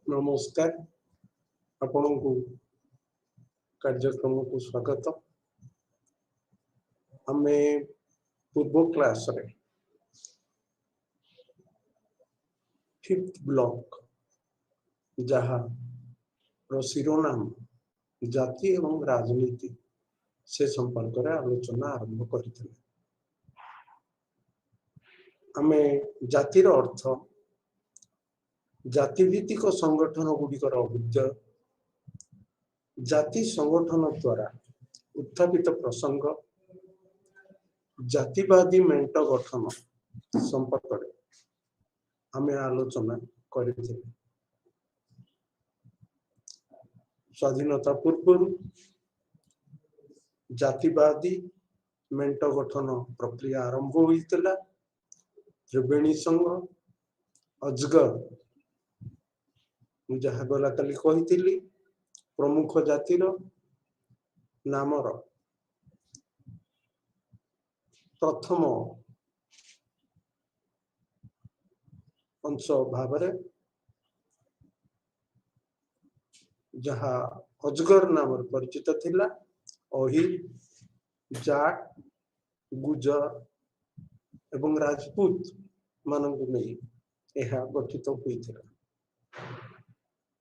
नमस्कार आपण को कार्यक्रम को स्वागत। आमे पूर्व क्लास रे फिफ्थ ब्लॉक जहाँ शिरोनाम जाति एवं राजनीति से संपर्क रे आलोचना आरंभ करथिले। आमे जातिर अर्थ जातिभित्तिक संगठन गुड़िकर अभ्युदय जाति संगठन द्वारा उत्थापित प्रसंग जातिवादी मेंट गठन संपर्क रे आमे आलोचना करथिले। स्वाधीनता पूर्व जातिवादी मेंट गठन प्रक्रिया आरंभ होइतला। त्रिवेणी संघ अजगर जहाँ गला काली कही प्रमुख जातिर नामर प्रथम अंश भाव जहाँ अजगर नाम परिचित थिला। अहिर जाट गुजर एवं राजपूत मानक नहीं यह गठित होइथिला।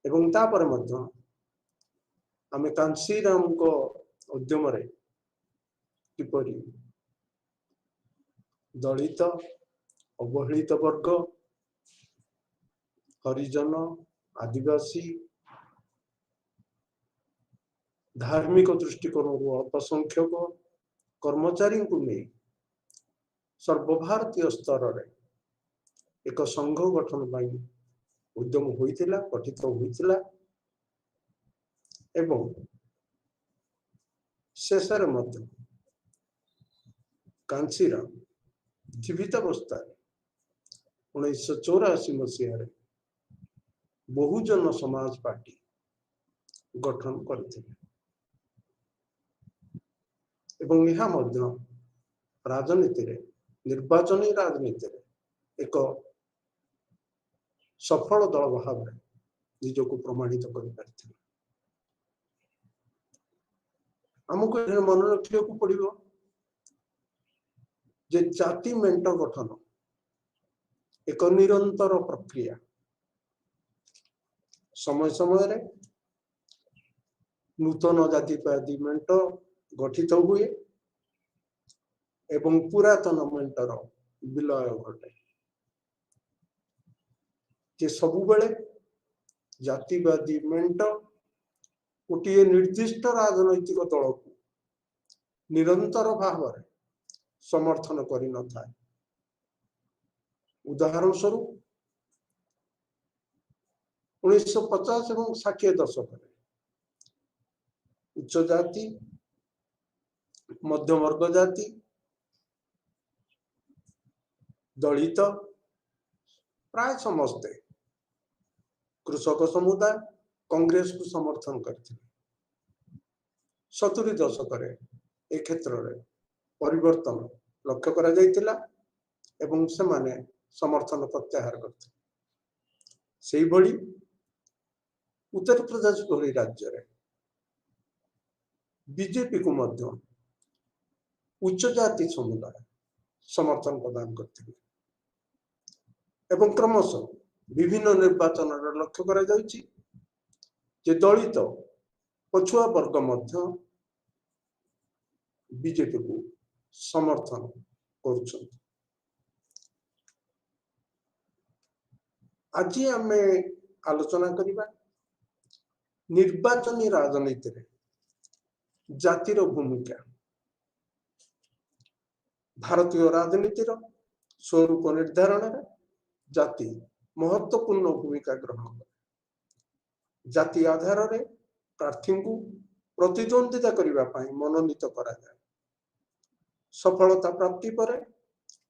एवं तापर मध्य आमे कांशीराम को उद्यम रे किपरि दलित अवहेलित वर्ग हरिजन आदिवासी धार्मिक दृष्टिकोण अल्पसंख्यक कर्मचारी को नहीं सर्वभारतीय स्तर रे एक संघ गठन पाई उद्यम होइथिला गठित होइथिला। एवं शेषर मध्य कांशीराम जीवित अवस्था 1984 मसीह बहुजन समाज पार्टी गठन करथिले एवं यह मध्य राजनीति रे निर्वाचन राजनीति रे एक सफल दल भाव निजक प्रमाणित कर आमको मन रखा पड़ो जे जाति मेंट गठन एक निरंतर प्रक्रिया समय समय रे नूतन जातिवादी मेंट गठित हुए एवं पुरातन मेंटर विलय घटे। जे सबु बेले जातिवादी मेंट गोटे निर्दिष्ट राजनैतिक दल को निरंतर भाव समर्थन करि न थाए। उदाहरण स्वरूप 1950 एवं 60 दशक उच्च जाति मध्यम वर्ग जाति दलित प्राय समस्ते कृषक समुदाय कांग्रेस को समर्थन करते। 70 दशक ए क्षेत्र में परिवर्तन लक्ष्य करा जाइतिला एवं से माने समर्थन प्रत्याहार करते। सेही भली उत्तर प्रदेश भली राज्य रे बीजेपी को मध्य उच्च जाति समुदाय समर्थन प्रदान करते एवं क्रमशः विभिन्न निर्वाचन लक्ष्य करा जाउची जे दलित पछुआ वर्ग मध्य बीजेपी को समर्थन करुछन। आज आमे आलोचना करिबा निर्वाचन राजनीति रे जातिर भूमिका। भारतीय राजनीतिर स्वरूप निर्धारण रे जाति महत्वपूर्ण भूमिका ग्रहण करे। जाति आधार रे प्रार्थी को प्रतिद्वंदिता करिबा पाई मनोनीत करा जाए। सफलता प्राप्ति पर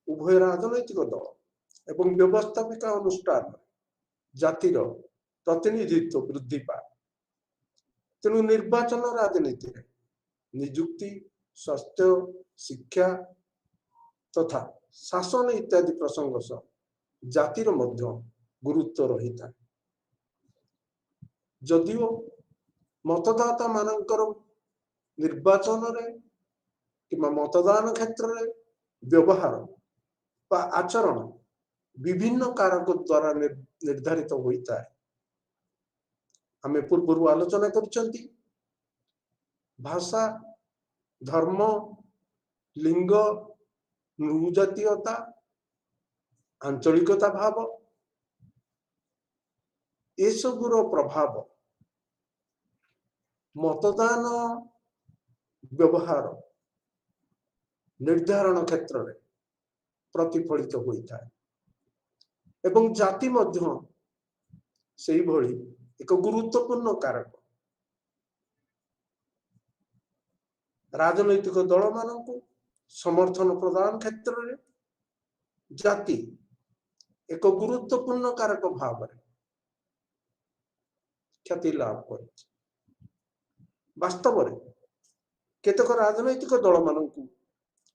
उभय राजनैतिक दल एवं व्यवस्थापिका अनुष्ठान जातिर प्रतिनिधित्व वृद्धि पाए। तेणु निर्वाचन राजनीति रे नियुक्ति स्वास्थ्य शिक्षा तथा शासन इत्यादि प्रसंग जातिर मध्य गुरुत्व रही था। जदिओ मतदाता मानकर निर्वाचन रे कि मतदान क्षेत्र रे व्यवहार बा आचरण विभिन्न कारक द्वारा निर्धारित होता है। आमे पूर्व आलोचना करछंती भाषा, धर्म, लिंग, नृजातीयता, आंचलिकता भाव ए सबुर प्रभाव मतदान व्यवहार निर्धारण क्षेत्र में प्रतिफलित होता है एवं जाति मध्य से भली एक गुरुत्वपूर्ण कारक। राजनैतिक दल मानक समर्थन प्रदान क्षेत्र में जाति एक गुरुत्वपूर्ण कारक भाव ख्याति लाभ कर। वास्तव में केतक राजनैतिक दल मानक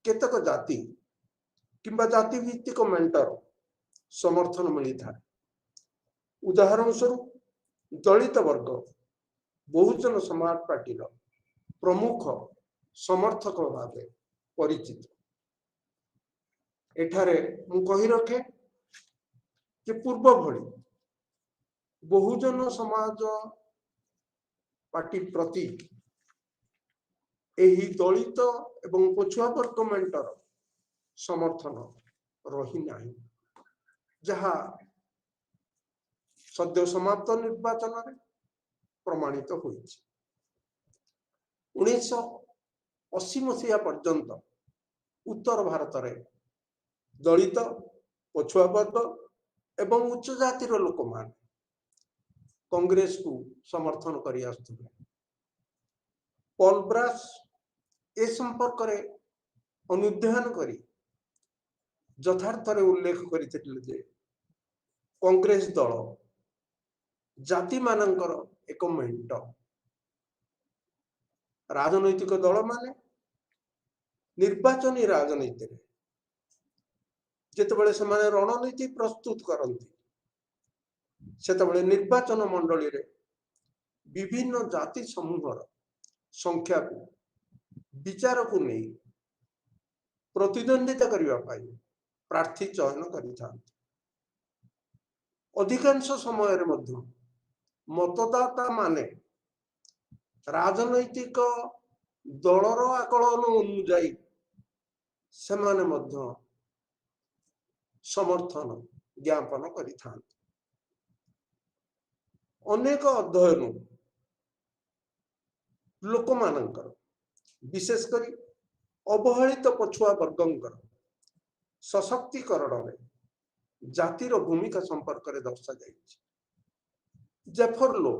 केतक जाति किंबा जाति भित्तिक मेंटर समर्थन मिलता है। उदाहरण स्वरूप दलित वर्ग बहुजन समाज पार्टी प्रमुख समर्थक भाव परिचित। एठारे मु कहि रखे कि पूर्व भली बहुजन समाज पार्टी प्रति एही दलित एवं पछुआ वर्ग मेंटर समर्थन रही नहीं, जहा सद्य समाप्त निर्वाचन में प्रमाणित होई। 1980 मसीहा पर्यंत उत्तर भारत रे दलित पछुआ वर्ग एवं उच्च जातिर लोक मान कांग्रेस को समर्थन करि आसुथिले। पॉल ब्रास ए संपर्क रे अनुध्यान करी यथार्थ रे उल्लेख करिथिले जे कांग्रेस दल जाति मानकर एक मेंट। राजनैतिक दल माने निर्वाचनी राजनीति रे जेतेबेले समाने रणनीति प्रस्तुत करंती सेतेबेले निर्वाचन मंडली रे विभिन्न जाति समूहर संख्या को विचार को नहीं प्रतिद्वंदिता करने प्रार्थी चयन कर। अधिकांश समय रे मध्य मतदाता माने राजनैतिक दलर आकलन अनुଯାयी सेमाने मध्य समर्थन ज्ञापन करिथां। अनेक अध्ययन लोक मानकर विशेष करी अवहेलित पछुआ वर्गंकर सशक्तिकरण में जातिर भूमिका संपर्क में दर्शा जाइछि। जेफर लो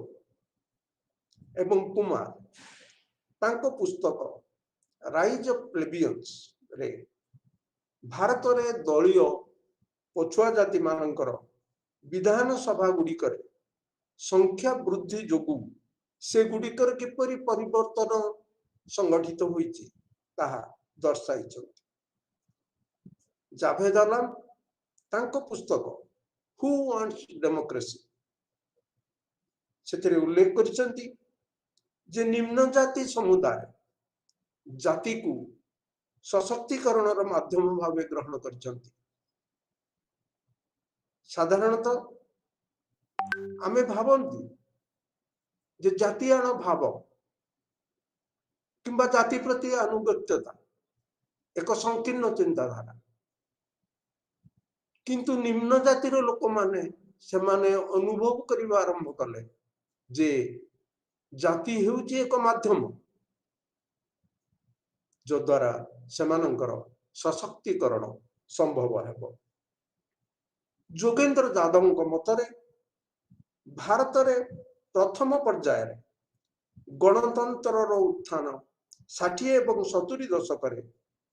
एवं कुमार तांको पुस्तक राइज ऑफ प्लेबियंस रे भारत रे दलीय पछुआ जाति मानकर विधान सभा गुड़िकर संख्या वृद्धि जोगु से गुड़िकर किपरि परिवर्तन संगठित होइछि ताहा दर्शाइछन्ति। जावेद आलम तांको पुस्तक हु वांट्स डेमोक्रेसी सेतरे उल्लेख करिसंती जे निम्न जाति समुदाय जाति को सशक्तिकरण माध्यम भाव ग्रहण करिसंती। साधारणतः आमे भावंती जे जातीय भाव किंबा जाति प्रति अनुगत्यता एक संकीर्ण चिंताधारा, किंतु निम्न जातिर लोक माने सेमाने अनुभव करिबा आरंभ कले जे जाति हेउची एक माध्यम जो द्वारा सेमानंकर सशक्तिकरण संभव हेबो। जोगेंद्र यादव मतरे भारत रे प्रथम पर्याय गणतंत्र उत्थान 60 एवं 70 दशक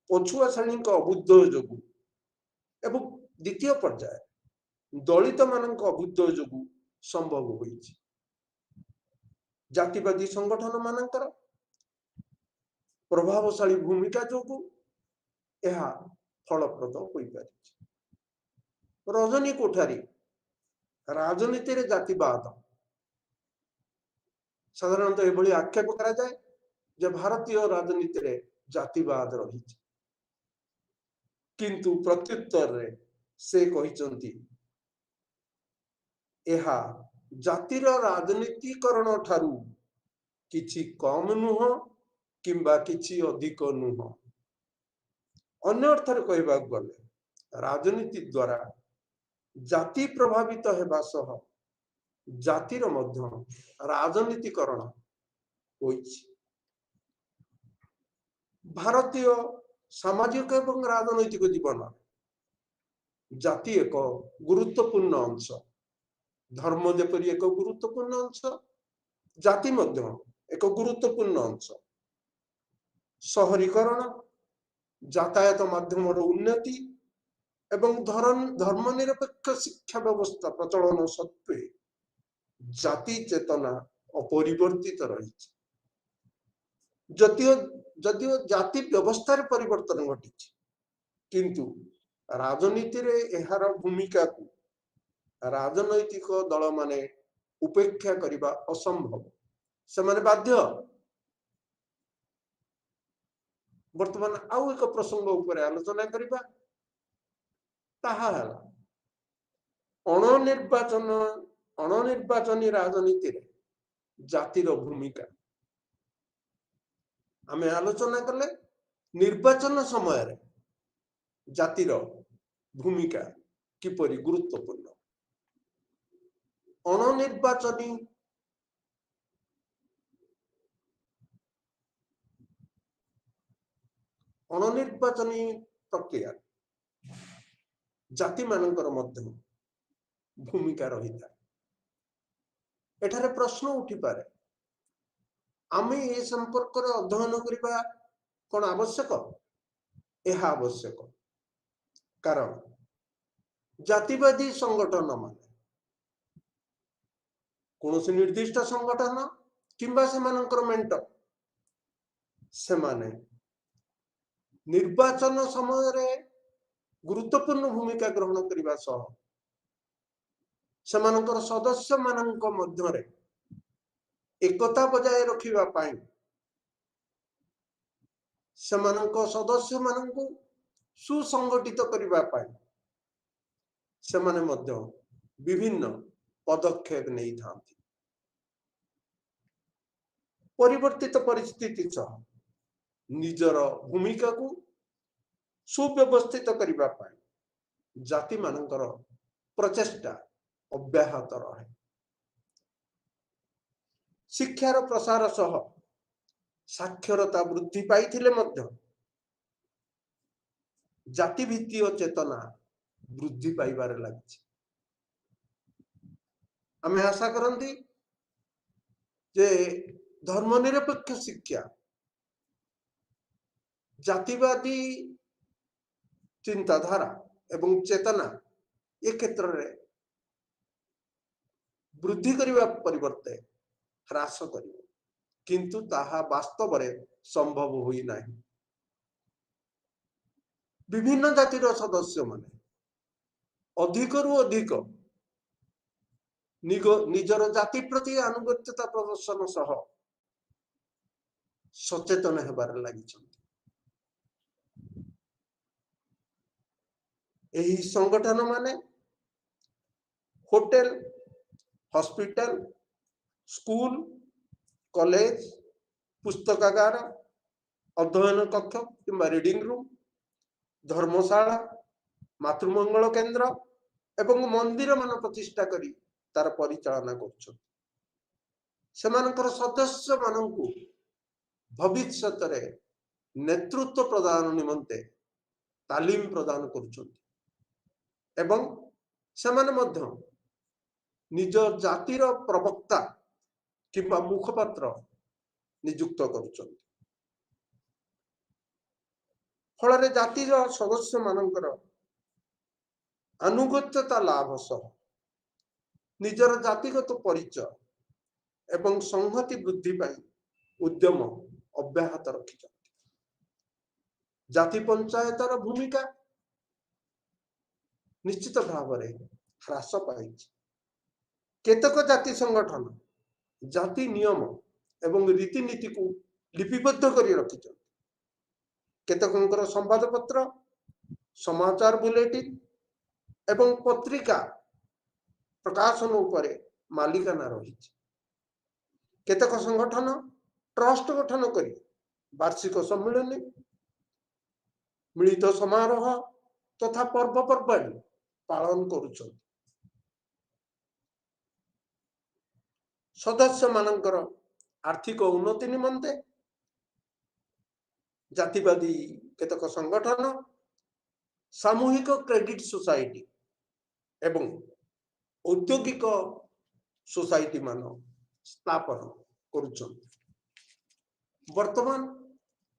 पछुआ श्रेणी अभुद्ध जोगु एवं द्वितीय पर्याय दलित मानक अभुद्ध जोगु संभव होइछि। जातिवादी संगठन मानकर प्रभावशाली भूमिका जोगु यह फलप्रद होई पारिछि। रजनी कोठारी राजनीति रे जातिवाद ସାଧାରଣତଃ ଏଭଳି ଆକ୍ଷେପ କରାଯାଏ ଯେ ଭାରତୀୟ ରାଜନୀତିରେ ଜାତିବାଦ ରହିଛି, କିନ୍ତୁ ପ୍ରତ୍ୟୁତ୍ତରରେ ସେ କହିଛନ୍ତି ଏହା ଜାତିର ରାଜନୀତିକରଣ ଠାରୁ କିଛି କମ ନୁହଁ କିମ୍ବା କିଛି ଅଧିକ ନୁହଁ। ଅନ୍ୟ ଅର୍ଥରେ କହିବାକୁ ଗଲେ ରାଜନୀତି ଦ୍ୱାରା ଜାତି ପ୍ରଭାବିତ ହେବା ସହ ଜାତିର ମଧ୍ୟ ରାଜନୀତିକରଣ ହୋଇଛି। ଭାରତୀୟ ସାମାଜିକ ଏବଂ ରାଜନୈତିକ ଜୀବନ ଜାତି ଏକ ଗୁରୁତ୍ୱପୂର୍ଣ୍ଣ ଅଂଶ। ଧର୍ମ ଯେପରି ଏକ ଗୁରୁତ୍ୱପୂର୍ଣ୍ଣ ଅଂଶ, ଜାତି ମଧ୍ୟ ଏକ ଗୁରୁତ୍ୱପୂର୍ଣ୍ଣ ଅଂଶ। ସହରୀକରଣ, ଯାତାୟାତ ମାଧ୍ୟମର ଉନ୍ନତି ଏବଂ ଧର୍ମନିରପେକ୍ଷ ଶିକ୍ଷା ବ୍ୟବସ୍ଥା ପ୍ରଚଳନ ସତ୍ତ୍ୱେ ଜାତି ଚେତନା ଅପରିବର୍ତ୍ତିତ ରହିଛି। ଯଦିଓ ଜାତି ବ୍ୟବସ୍ଥାରେ ପରିବର୍ତ୍ତନ ଘଟିଛି, କିନ୍ତୁ ରାଜନୀତିରେ ଏହାର ଭୂମିକାକୁ ରାଜନୈତିକ ଦଳମାନେ ଉପେକ୍ଷା କରିବା ଅସମ୍ଭବ। ସେମାନେ ବାଧ୍ୟ। ବର୍ତ୍ତମାନ ଆଉ ଏକ ପ୍ରସଙ୍ଗ ଉପରେ ଆଲୋଚନା କରିବା, ତାହା ହେଲା ଅଣନିର୍ବାଚନୀ ରାଜନୀତିରେ ଜାତିର ଭୂମିକା। ଆମେ ଆଲୋଚନା କଲେ ନିର୍ବାଚନ ସମୟରେ ଜାତିର ଭୂମିକା କିପରି ଗୁରୁତ୍ୱପୂର୍ଣ୍ଣ। ଅଣନିର୍ବାଚନୀ ପ୍ରକ୍ରିୟା ଜାତି ମାନଙ୍କର ମଧ୍ୟ ଭୂମିକା ରହିଥାଏ। ଏଠାରେ ପ୍ରଶ୍ନ ଉଠିପାରେ, ଆମେ ଏ ସମ୍ପର୍କରେ ଅଧ୍ୟୟନ କରିବା କଣ ଆବଶ୍ୟକ? ଏହା ଆବଶ୍ୟକ, କାରଣ ଜାତିବାଦୀ ସଂଗଠନ ମାନେ କୌଣସି ନିର୍ଦ୍ଦିଷ୍ଟ ସଂଗଠନ କିମ୍ବା ସେମାନଙ୍କର ମେଣ୍ଟ, ସେମାନେ ନିର୍ବାଚନ ସମୟରେ ଗୁରୁତ୍ୱପୂର୍ଣ୍ଣ ଭୂମିକା ଗ୍ରହଣ କରିବା ସହ ସେମାନଙ୍କର ସଦସ୍ୟ ମାନଙ୍କ ମଧ୍ୟରେ ଏକତା ବଜାୟ ରଖିବା ପାଇଁ ସେମାନଙ୍କ ସଦସ୍ୟ ମାନଙ୍କୁ ସୁସଂଗଠିତ କରିବା ପାଇଁ ସେମାନେ ମଧ୍ୟ ବିଭିନ୍ନ ପଦକ୍ଷେପ ନେଇଥାନ୍ତି। ପରିବର୍ତ୍ତିତ ପରିସ୍ଥିତି ସହ ନିଜର ଭୂମିକାକୁ ସୁବ୍ୟବସ୍ଥିତ କରିବା ପାଇଁ ଜାତି ମାନଙ୍କର ପ୍ରଚେଷ୍ଟା ଅବ୍ୟାହତ ରହେ। ଶିକ୍ଷାର ପ୍ରସାର ସହ ସାକ୍ଷରତା ବୃଦ୍ଧି ପାଇଥିଲେ ମଧ୍ୟ ଜାତିଭିତ୍ତିକ ଚେତନା ବୃଦ୍ଧି ପାଇବାରେ ଲାଗିଛି। ଆମେ ଆଶା କରନ୍ତି ଯେ ଧର୍ମନିରପେକ୍ଷ ଶିକ୍ଷା, ଜାତିବାଦୀ ଚିନ୍ତାଧାରା ଏବଂ ଚେତନା ଏ କ୍ଷେତ୍ରରେ ବୃଦ୍ଧି କରିବା ପରିବର୍ତ୍ତେ ହ୍ରାସ କରିବ, କିନ୍ତୁ ତାହା ବାସ୍ତବରେ ସମ୍ଭବ ହୋଇନାହିଁ। ବିଭିନ୍ନ ଜାତିର ସଦସ୍ୟମାନେ ଅଧିକରୁ ଅଧିକ ନିଜର ଜାତି ପ୍ରତି ଆନୁଗତ୍ୟତା ପ୍ରଦର୍ଶନ ସହ ସଚେତନ ହେବାରେ ଲାଗିଛନ୍ତି। ଏହି ସଂଗଠନ ମାନେ ହୋଟେଲ, ହସ୍ପିଟାଲ, ସ୍କୁଲ, କଲେଜ, ପୁସ୍ତକାଗାର, ଅଧ୍ୟୟନ କକ୍ଷ କିମ୍ବା ରିଡିଂ ରୁମ୍, ଧର୍ମଶାଳା, ମାତୃମଙ୍ଗଳ କେନ୍ଦ୍ର ଏବଂ ମନ୍ଦିର ମାନ ପ୍ରତିଷ୍ଠା କରି ତାର ପରିଚାଳନା କରୁଛନ୍ତି। ସେମାନଙ୍କର ସଦସ୍ୟ ମାନଙ୍କୁ ଭବିଷ୍ୟତରେ ନେତୃତ୍ୱ ପ୍ରଦାନ ନିମନ୍ତେ ତାଲିମ ପ୍ରଦାନ କରୁଛନ୍ତି ଏବଂ ସେମାନେ ମଧ୍ୟ ନିଜ ଜାତିର ପ୍ରବକ୍ତା କିମ୍ବା ମୁଖପାତ୍ର ନିଯୁକ୍ତ କରୁଛନ୍ତି। ଫଳରେ ଜାତିର ସଦସ୍ୟ ମାନଙ୍କର ଆନୁଗତ୍ୟତା ଲାଭ ସହ ନିଜର ଜାତିଗତ ପରିଚୟ ଏବଂ ସଂହତି ବୃଦ୍ଧି ପାଇଁ ଉଦ୍ୟମ ଅବ୍ୟାହତ ରଖିଛନ୍ତି। ଜାତି ପଞ୍ଚାୟତର ଭୂମିକା ନିଶ୍ଚିତ ଭାବରେ ହ୍ରାସ ପାଇଛି। କେତେକ ଜାତି ସଂଗଠନ ଜାତି ନିୟମ एवं रीतिनीति को लिपिबद्ध करी रखिछन। केतकंकर संवाद पत्र, समाचार बुलेटिन एवं पत्रिका प्रकाशन उपरे मालिकाना रही। केतक संगठन ट्रस्ट गठन करी वार्षिक सम्मेलन, मिलित समारोह तथा पर्वपर्वाणी पालन करुछन। सदस्य मानकर आर्थिक उन्नति निमंते जातिवादी केतक संगठन सामूहिक क्रेडिट सोसाइटी एवं औद्योगिक सोसाइटी मान स्थापन करुछन। वर्तमान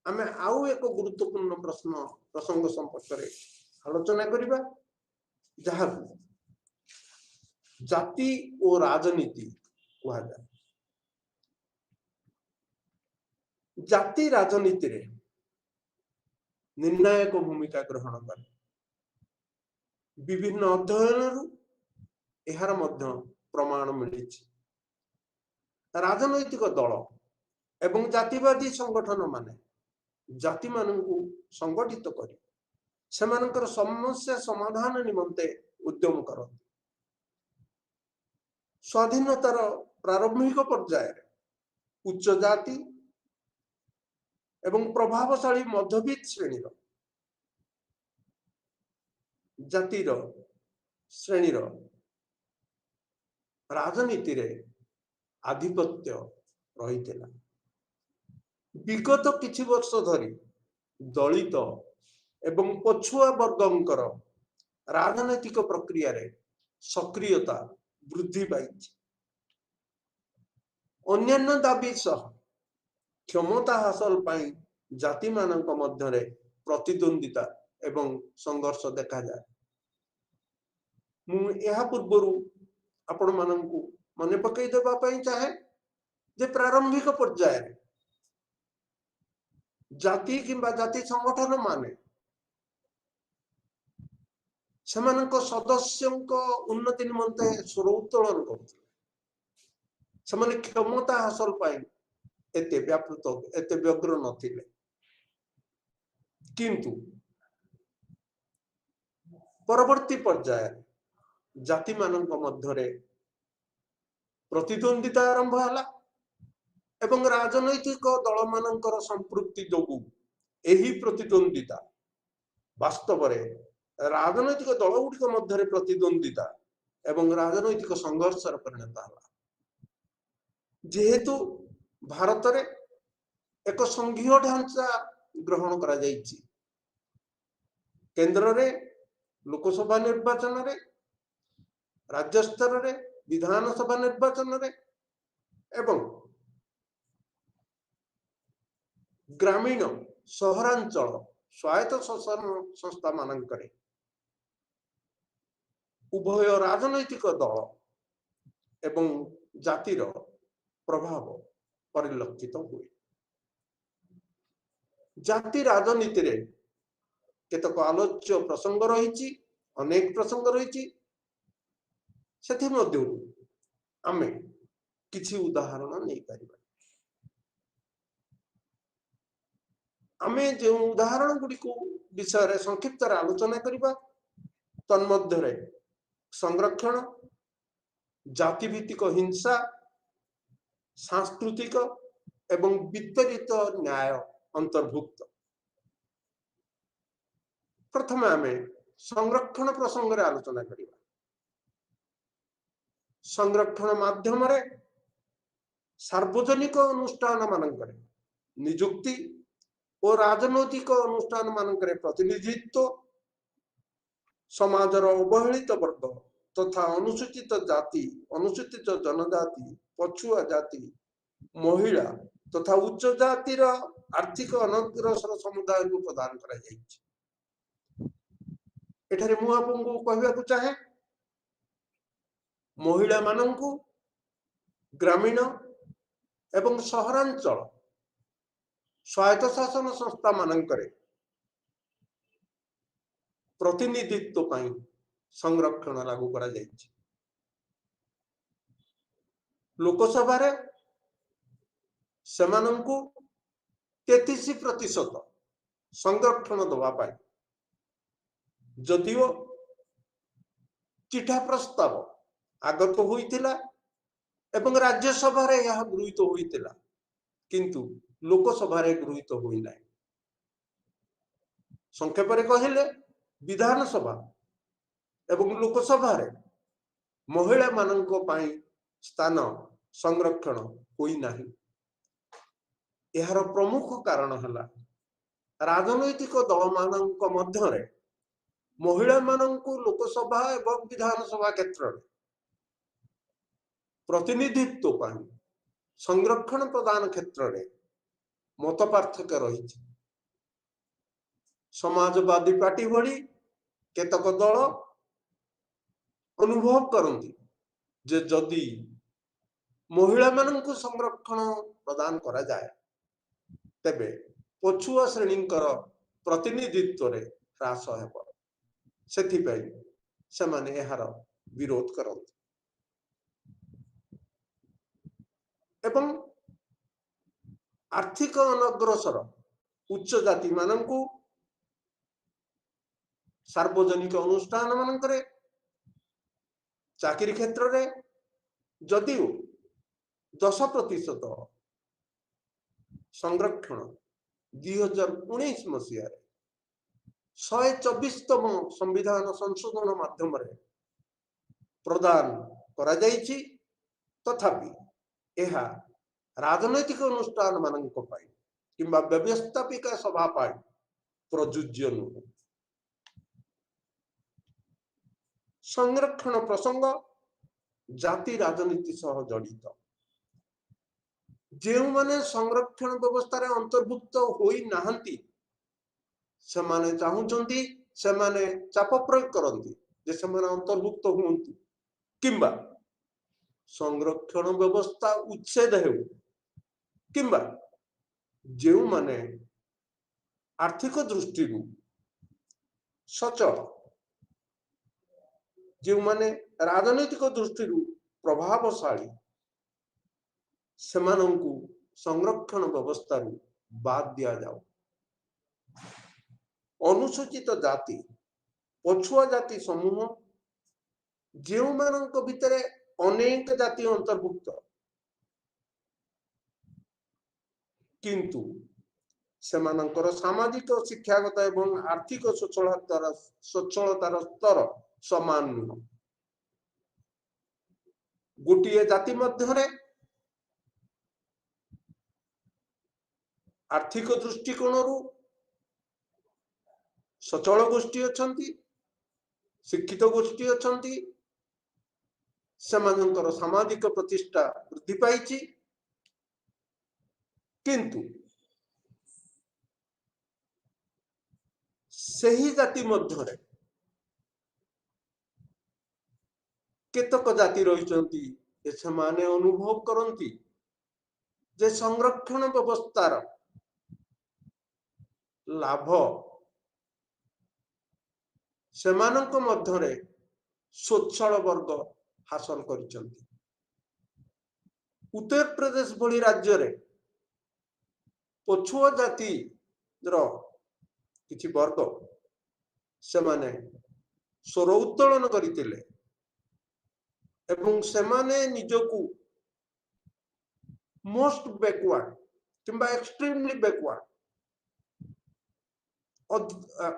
आमे आउ एक गुरुत्वपूर्ण प्रसंग संपर्क रे आलोचना करिबा, जहा जाति और राजनीति कहा जाए। जाति राजनीति रे निर्णायक भूमिका ग्रहण करे। विभिन्न अध्ययन एहार मध्य प्रमाण मिली। राजनैतिक दल एवं जातिवादी संगठन माने जाति मानू संगठित करी सेमानकर समस्या समाधान निमंते उद्यम करते। स्वाधीनतार प्रारंभिक पर्याय उच्च जाति एवं प्रभावशाली मध्यवित्त श्रेणी जातिर श्रेणी राजनीति रे आधिपत्य रही। विगत किछि वर्ष धरी दलित एवं पछुआ वर्गंकर राजनैतिक प्रक्रिया रे सक्रियता वृद्धि पाई। अन्यान्य दाबी सह क्षमता हासिल पाई जाति मानक मध्यरे प्रतिद्वंदिता एवं संघर्ष देखा जाए। मु एहा पूर्वरु आपण मानकु मने पकई देबा पई चाहे जे प्रारंभिक पर्याय जाति किंबा जाति संगठन माने सेमानक सदस्यंक उन्नति निमंते स्वर उत्तोलन करथि। सेमाने क्षमता हासिल पाई एते व्यापृत एते व्यग्र नथिले, किंतु परवर्ती पर्याय जाति मानक मध्यरे प्रतिद्वंदिता आरंभ हला एवं राजनैतिक दल मानकर संपृक्ति जोगु एही प्रतिद्वंदिता वास्तव रे राजनैतिक दल गुड़िक मध्य प्रतिद्वंदिता एवं राजनैतिक संघर्ष परिणत हला। जेहेतु भारत रे एक संघीय ढांचा ग्रहण करा जायछि, केंद्र रे लोकसभा निर्वाचन रे, राज्य स्तर रे विधानसभा निर्वाचन रे एवं ग्रामीण सहरांचल स्वायत्त शासन संस्था मानकरे उभय राजनैतिक दल एवं जातिर प्रभाव परिलक्षित हुए। जाति राजनीति रे केतक आलोच्य प्रसंग रही, अनेक प्रसंग रही। सेथि मध्यरु आमे किछि उदाहरण नहीं पारिबा। आमे जे उदाहरण गुडी को विषय रे संक्षिप्त आलोचना करिबा, तन्मध्य रे संरक्षण, जाति भित्तिक हिंसा, सांस्कृतिक एवं विपरीत न्याय अंतर्भुक्त। प्रथम आमे संरक्षण प्रसंग रे आलोचना करिबा। संरक्षण माध्यम रे सार्वजनिक अनुष्ठान मानकरे नियुक्ति और राजनैतिक अनुष्ठान मानकरे प्रतिनिधित्व, समाजर अवहेलित वर्ग तथा अनुसूचित जाति, अनुसूचित जनजाति, पछुआ जाति, महिला तथा उच्च जातिर आर्थिक अनग्रसर समुदाय को प्रदान करा जायछि। एठारे मु आपनको कहबाकू चाहे, महिला माननकु ग्रामीण एवं सहरांचल स्वायत्त शासन संस्था मानकरे प्रतिनिधित्व पाई संरक्षण लागू करा जायछि। लोकसभा रे ସେମାନଙ୍କୁ 33% ସଂରକ୍ଷଣ ଦେବା ପାଇଁ ଯଦିଓ ଚିଠା ପ୍ରସ୍ତାବ ଆଗତ ହୋଇଥିଲା ଏବଂ ରାଜ୍ୟସଭାରେ ଏହା ଗୃହୀତ ହୋଇଥିଲା, କିନ୍ତୁ ଲୋକସଭାରେ ଗୃହୀତ ହୋଇନାହିଁ। ସଂକ୍ଷେପରେ କହିଲେ ବିଧାନସଭା ଏବଂ ଲୋକସଭାରେ ମହିଳାମାନଙ୍କ ପାଇଁ ସ୍ଥାନ ସଂରକ୍ଷଣ ହୋଇନାହିଁ। ଏହାର ପ୍ରମୁଖ କାରଣ ହେଲା ରାଜନୈତିକ ଦଳମାନଙ୍କ ମଧ୍ୟରେ ମହିଳାମାନଙ୍କୁ ଲୋକସଭା ଏବଂ ବିଧାନସଭା କ୍ଷେତ୍ରରେ ପ୍ରତିନିଧିତ୍ୱ ପାଇଁ ସଂରକ୍ଷଣ ପ୍ରଦାନ କ୍ଷେତ୍ରରେ ମତ ପାର୍ଥକ୍ୟ ରହିଛି। ସମାଜବାଦୀ ପାର୍ଟି ଭଳି କେତେକ ଦଳ ଅନୁଭବ କରନ୍ତି ଯେ ଯଦି ମହିଳାମାନଙ୍କୁ ସଂରକ୍ଷଣ ପ୍ରଦାନ କରାଯାଏ ତେବେ ପଛୁଆ ଶ୍ରେଣୀଙ୍କର ପ୍ରତିନିଧିତ୍ୱରେ ହ୍ରାସ ହେବ। ସେଥିପାଇଁ ସେମାନେ ଏହାର ବିରୋଧ କରନ୍ତି ଏବଂ ଆର୍ଥିକ ଅନଗ୍ରସର ଉଚ୍ଚ ଜାତି ମାନଙ୍କୁ ସାର୍ବଜନିକ ଅନୁଷ୍ଠାନ ମାନଙ୍କରେ ଚାକିରି କ୍ଷେତ୍ରରେ ଯଦିଓ 10% ସଂରକ୍ଷଣ 2019 ମସିହାରେ 124ତମ ସମ୍ବିଧାନ ସଂଶୋଧନ ମାଧ୍ୟମରେ ପ୍ରଦାନ କରାଯାଇଛି, ତଥାପି ଏହା ରାଜନୈତିକ ଅନୁଷ୍ଠାନ ମାନଙ୍କ ପାଇଁ କିମ୍ବା ବ୍ୟବସ୍ଥାପିକା ସଭା ପାଇଁ ପ୍ରଯୁଜ୍ୟ ନୁହେଁ। ସଂରକ୍ଷଣ ପ୍ରସଙ୍ଗ ଜାତି ରାଜନୀତି ସହ ଜଡ଼ିତ। ଯେଉଁମାନେ ସଂରକ୍ଷଣ ବ୍ୟବସ୍ଥାରେ ଅନ୍ତର୍ଭୁକ୍ତ ହୋଇନାହାନ୍ତି ସେମାନେ ଚାହୁଁଛନ୍ତି, ସେମାନେ ଚାପ ପ୍ରୟୋଗ କରନ୍ତି ଯେ ସେମାନେ ଅନ୍ତର୍ଭୁକ୍ତ ହୁଅନ୍ତୁ କିମ୍ବା ସଂରକ୍ଷଣ ବ୍ୟବସ୍ଥା ଉଚ୍ଛେଦ ହେଉ, କିମ୍ବା ଯେଉଁମାନେ ଆର୍ଥିକ ଦୃଷ୍ଟିରୁ ସଚଳ, ଯେଉଁମାନେ ରାଜନୈତିକ ଦୃଷ୍ଟିରୁ ପ୍ରଭାବଶାଳୀ ସେମାନଙ୍କୁ ସଂରକ୍ଷଣ ବ୍ୟବସ୍ଥାରୁ ବାଦ ଦିଆଯାଉ। ଅନୁସୂଚିତ ଜାତି, ପଛୁଆ ଜାତି ସମୂହ ଯେଉଁମାନଙ୍କ ଭିତରେ ଅନେକ ଜାତି ଅନ୍ତର୍ଭୁକ୍ତ କିନ୍ତୁ ସେମାନଙ୍କର ସାମାଜିକ, ଶିକ୍ଷାଗତ ଏବଂ ଆର୍ଥିକ ସ୍ୱଚ୍ଛଳତାର ସ୍ତର ସମାନ ନୁହେଁ। ଗୋଟିଏ ଜାତି ମଧ୍ୟରେ ଆର୍ଥିକ ଦୃଷ୍ଟିକୋଣରୁ ସଚଳ ଗୋଷ୍ଠୀ ଅଛନ୍ତି, ଶିକ୍ଷିତ ଗୋଷ୍ଠୀ ଅଛନ୍ତି, ସେମାନଙ୍କର ସାମାଜିକ ପ୍ରତିଷ୍ଠା ବୃଦ୍ଧି ପାଇଛି, କିନ୍ତୁ ସେହି ଜାତି ମଧ୍ୟରେ କେତେକ ଜାତି ରହିଛନ୍ତି ସେମାନେ ଅନୁଭବ କରନ୍ତି ଯେ ସଂରକ୍ଷଣ ବ୍ୟବସ୍ଥାର ଲାଭ ସେମାନଙ୍କ ମଧ୍ୟରେ ସ୍ୱଚ୍ଛଳ ବର୍ଗ ହାସଲ କରିଛନ୍ତି। ଉତ୍ତରପ୍ରଦେଶ ଭଳି ରାଜ୍ୟରେ ପଛୁଆ ଜାତିର କିଛି ବର୍ଗ ସେମାନେ ସ୍ୱର ଉତ୍ତୋଳନ କରିଥିଲେ ଏବଂ ସେମାନେ ନିଜକୁ ମୋଷ୍ଟ ବ୍ୟାକୱାର୍ଡ କିମ୍ବା ଏକ୍ସଟ୍ରିମଲି ବ୍ୟାକୱାର୍ଡ,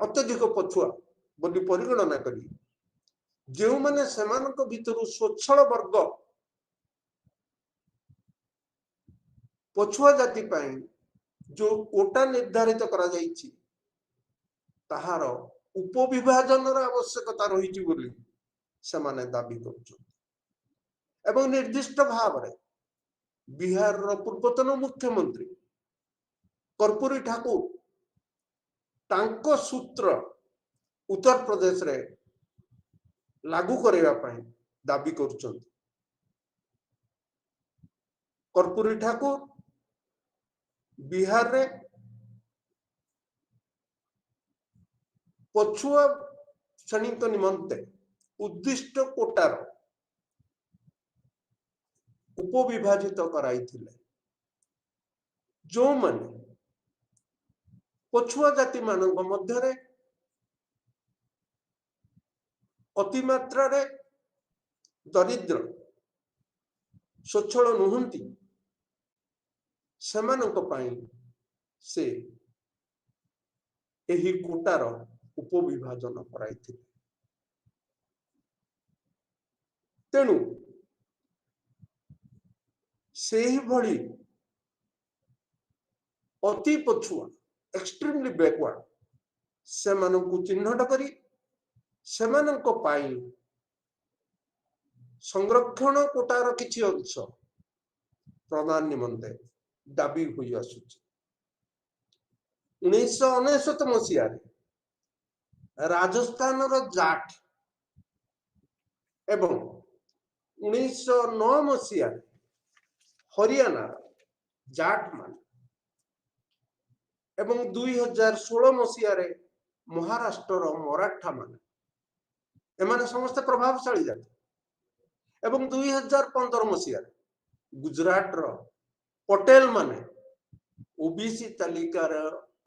ଅତ୍ୟଧିକ ପଛୁଆ ବୋଲି ପରିଗଣନା କରି ଯେଉଁମାନେ ସେମାନଙ୍କ ଭିତରୁ ସ୍ୱଚ୍ଛଳ ବର୍ଗ ପଛୁଆ ଜାତି ପାଇଁ ଯୋଉ କୋଟା ନିର୍ଦ୍ଧାରିତ କରାଯାଇଛି ତାହାର ଉପବିଭାଜନର ଆବଶ୍ୟକତା ରହିଛି ବୋଲି ସେମାନେ ଦାବି କରୁଛନ୍ତି। ଏବଂ ନିର୍ଦ୍ଦିଷ୍ଟ ଭାବରେ ବିହାରର ପୂର୍ବତନ ମୁଖ୍ୟମନ୍ତ୍ରୀ କର୍ପୂରୀ ଠାକୁର ତାଙ୍କ ସୂତ୍ର ଉତ୍ତରପ୍ରଦେଶରେ ଲାଗୁ କରିବା ପାଇଁ ଦାବି କରୁଛନ୍ତି। କର୍ପୂରୀ ଠାକୁର ବିହାରରେ ପଛୁଆ ଶ୍ରେଣୀଙ୍କ ନିମନ୍ତେ ଉଦ୍ଦିଷ୍ଟ କୋଟାର ଉପବିଭାଜିତ କରାଇଥିଲେ जो माने पछुआ जाति मानक मध्यरे अति मात्रा रे दरिद्र स्वच्छल नुहंती सेमानक पाई से एही कोटार उपविभाजन कराइथिले। तेणु सेही भली अति पछुआ एक्सट्रीमली बैकवर्ड सेमानकु चिन्हट करी सेमानक पाई संरक्षण कोटार किछि अंश प्रदान निमंते दाबी हुई आसुछि। 1999 मसीह राजस्थान जाट एवं 1909 मसीह हरियाणा जाट मान एवं 2016 मसीह महाराष्ट्र मराठा मान एमाने समस्त प्रभावशाली जाति एवं 2015 मसीह गुजरात पटेल माने ओबीसी तालिकार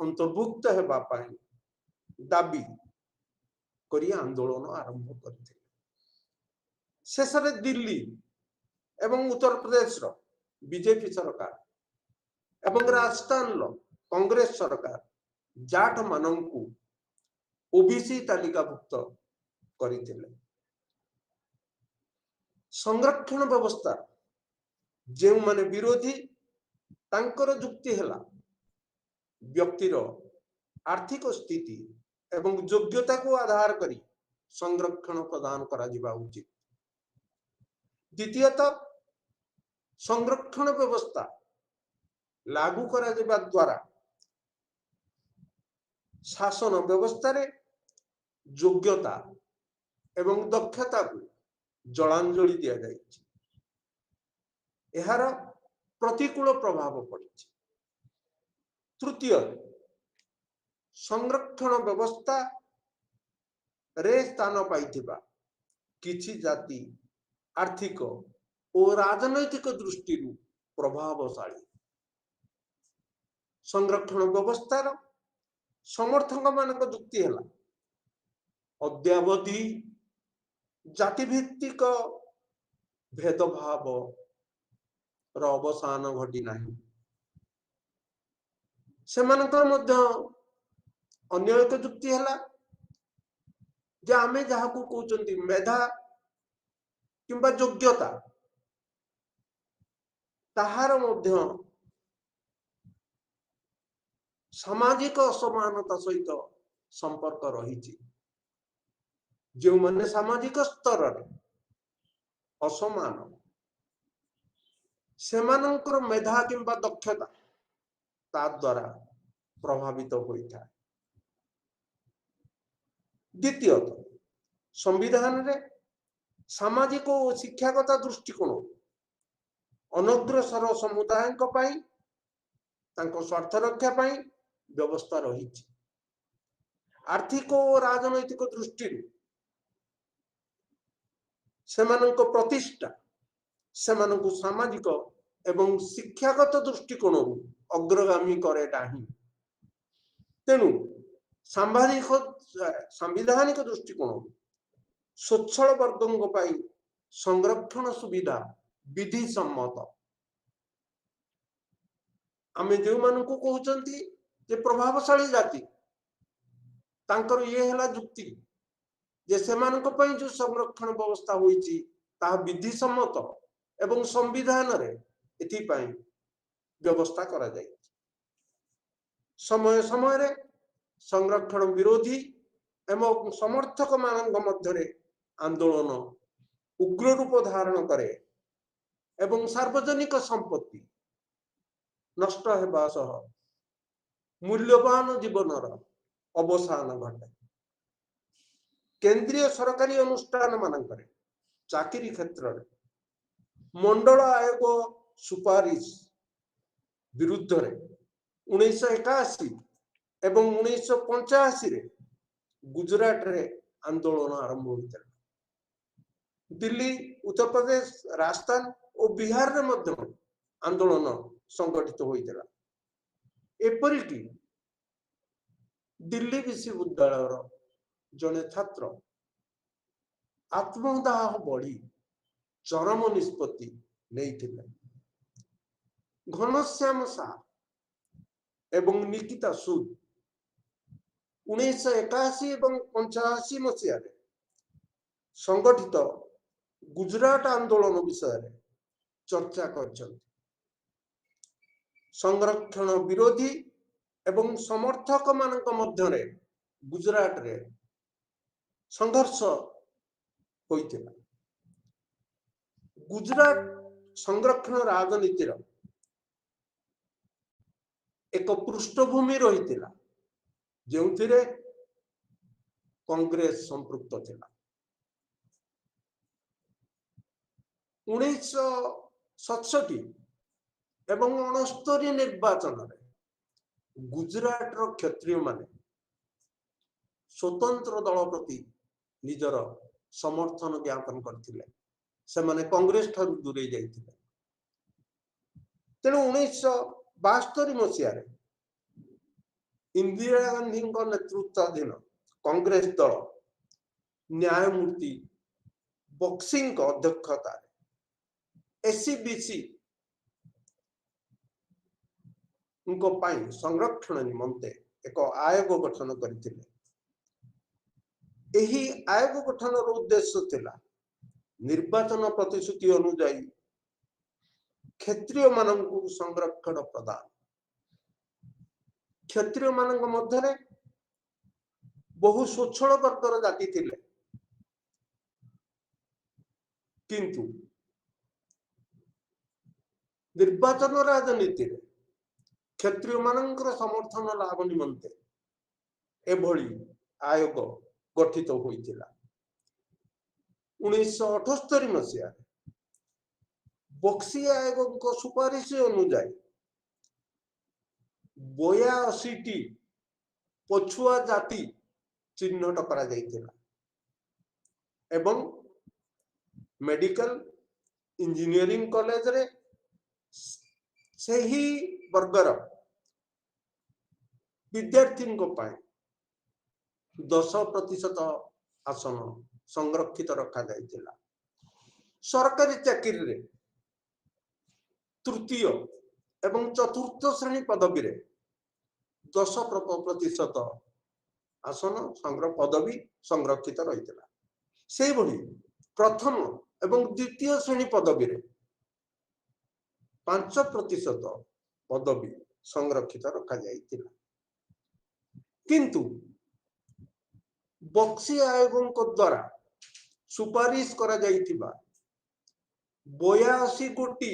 अंतर्भुक्त हेबा पाई दाबी करी आंदोलन आरंभ करथिले। शेषरे दिल्ली एवं उत्तर प्रदेश रो बीजेपी सरकार एवं राजस्थान रो कांग्रेस सरकार जाट मानंकु ओबीसी तालिकाभुक्त करथिले। संरक्षण व्यवस्था जे माने विरोधी तांकर जुक्ति हेला व्यक्तिर आर्थिक स्थिति एवं योग्यता को आधार करी संरक्षण प्रदान करा जिबा उचित। द्वितीयतः संरक्षण व्यवस्था लागू करा जिबा द्वारा शासन व्यवस्था रे योग्यता एवं दक्षता को जलांजलि दिया जाइछि। एहार प्रतिकूल प्रभाव पड़ी। तृतीय संरक्षण व्यवस्था रे स्थान पाइथिबा किछि जाति आर्थिक और राजनैतिक दृष्टि प्रभावशाली संरक्षण व्यवस्था समर्थक मानक जुक्ति है अद्यावधि जाति भित्तिक भेदभाव अवसान घटी नाही। सेमानकर मध्य अन्य एक जुक्ति है जे आमे जहाकू कहउचंती मेधा किंबा योग्यता ताहार मध्य सामाजिक असमानता सहित संपर्क रही। जो माने सामाजिक स्तर असमान सेमानकर मेधा किंबा दक्षता ता द्वारा प्रभावित होता है। द्वितीय संविधान रे सामाजिक और शिक्षागत दृष्टिकोण अनग्रसर समुदाय स्वार्थ रक्षा पाई व्यवस्था रही। आर्थिक और राजनैतिक दृष्टि सेमानक प्रतिष्ठा सेमानक सामाजिक एवं शिक्षागत दृष्टिकोण अग्रगामी करे नाही। तेणु सांविधानिक दृष्टिकोण स्वच्छल वर्गों पाई संरक्षण सुविधा विधि सम्मत। आमे जो मानकू कहउचंती जे प्रभावशाली जाति तांकर ये हला जुक्ति जे सेमानक पई जो संरक्षण व्यवस्था होईची ता विधि सम्मत एवं संविधान रे एथि पई व्यवस्था करा जाय। समय समय रे संरक्षण विरोधी एवं समर्थक मानक मध्यरे आंदोलन उग्र रूप धारण करे एवं सार्वजनिक संपत्ति नष्ट हेबा सह मूल्यवान जीवनर अवसान घटे। केंद्रीय सरकारी अनुष्ठान मानकरे चाकरी क्षेत्र में मंडल आयोग सुपारिश विरुद्ध रे 1981 एवं 1985 रे गुजरात रे आंदोलन आरंभ होता। दिल्ली उत्तर प्रदेश राजस्थान और बिहार रे मध्य आंदोलन संगठित होता। एपरिक दिल्ली विश्वविद्यालय जड़े छात्र आत्मदाह बढ़ी चरम निष्पत्ति नहीं। घनश्याम साहा एवं निकिता सूद 1981 और 85 मसीह संगठित गुजरात आंदोलन विषय चर्चा कर संरक्षण विरोधी एवं समर्थक मानक मध्य गुजरात रे संघर्ष होइतिला। गुजरात संरक्षण राजनीतिर एक पृष्ठभूमि रही जो कांग्रेस संपृक्त थिला। 1967 एवं 69 निर्वाचन में गुजरात रो क्षत्रिय माने स्वतंत्र दल प्रति निजर समर्थन ज्ञापन करथिले। से माने कांग्रेस ठारू दूरे जाइथिले। तेणु 1972 मसीह इंदिरा गांधी नेतृत्वाधीन कांग्रेस दल न्यायमूर्ति बक्सी अध्यक्षता एससीबीसी संरक्षण निमंते एक आयोग गठन करथिले। एही आयोग गठन उद्देश्य थिला निर्वाचन प्रतिश्रुति अनुसार क्षत्रिय मानक संरक्षण प्रदान। क्षत्रिय मानक मध्य बहु स्वच्छल वर्गर जाति थिले, किंतु निर्वाचन राजनीति क्षत्रिय मानकर समर्थन लाभ निमंते एभली आयोग गठित होइतिला। 1978 मसीह बक्सी आयोग सुपारिश अनुसार 82टी पछुआ जाति चिन्हट करा जाइतिला एवं मेडिकल इंजीनियरिंग कॉलेज रे सही वर्गर विद्यार्थी 10% आसन संरक्षित रखा जाइतिला। सरकारी चाकरी रे तृतीय एवं चतुर्थ श्रेणी पदवी रे 10% आसन पदवी संरक्षित रही। से भली प्रथम एवं द्वितीय श्रेणी पदवी रे 5% पदवी संरक्षित रखा जाइतिला। किंतु बक्सी आयोग द्वारा सुपारिश करा जाइतिबा 82 गोटी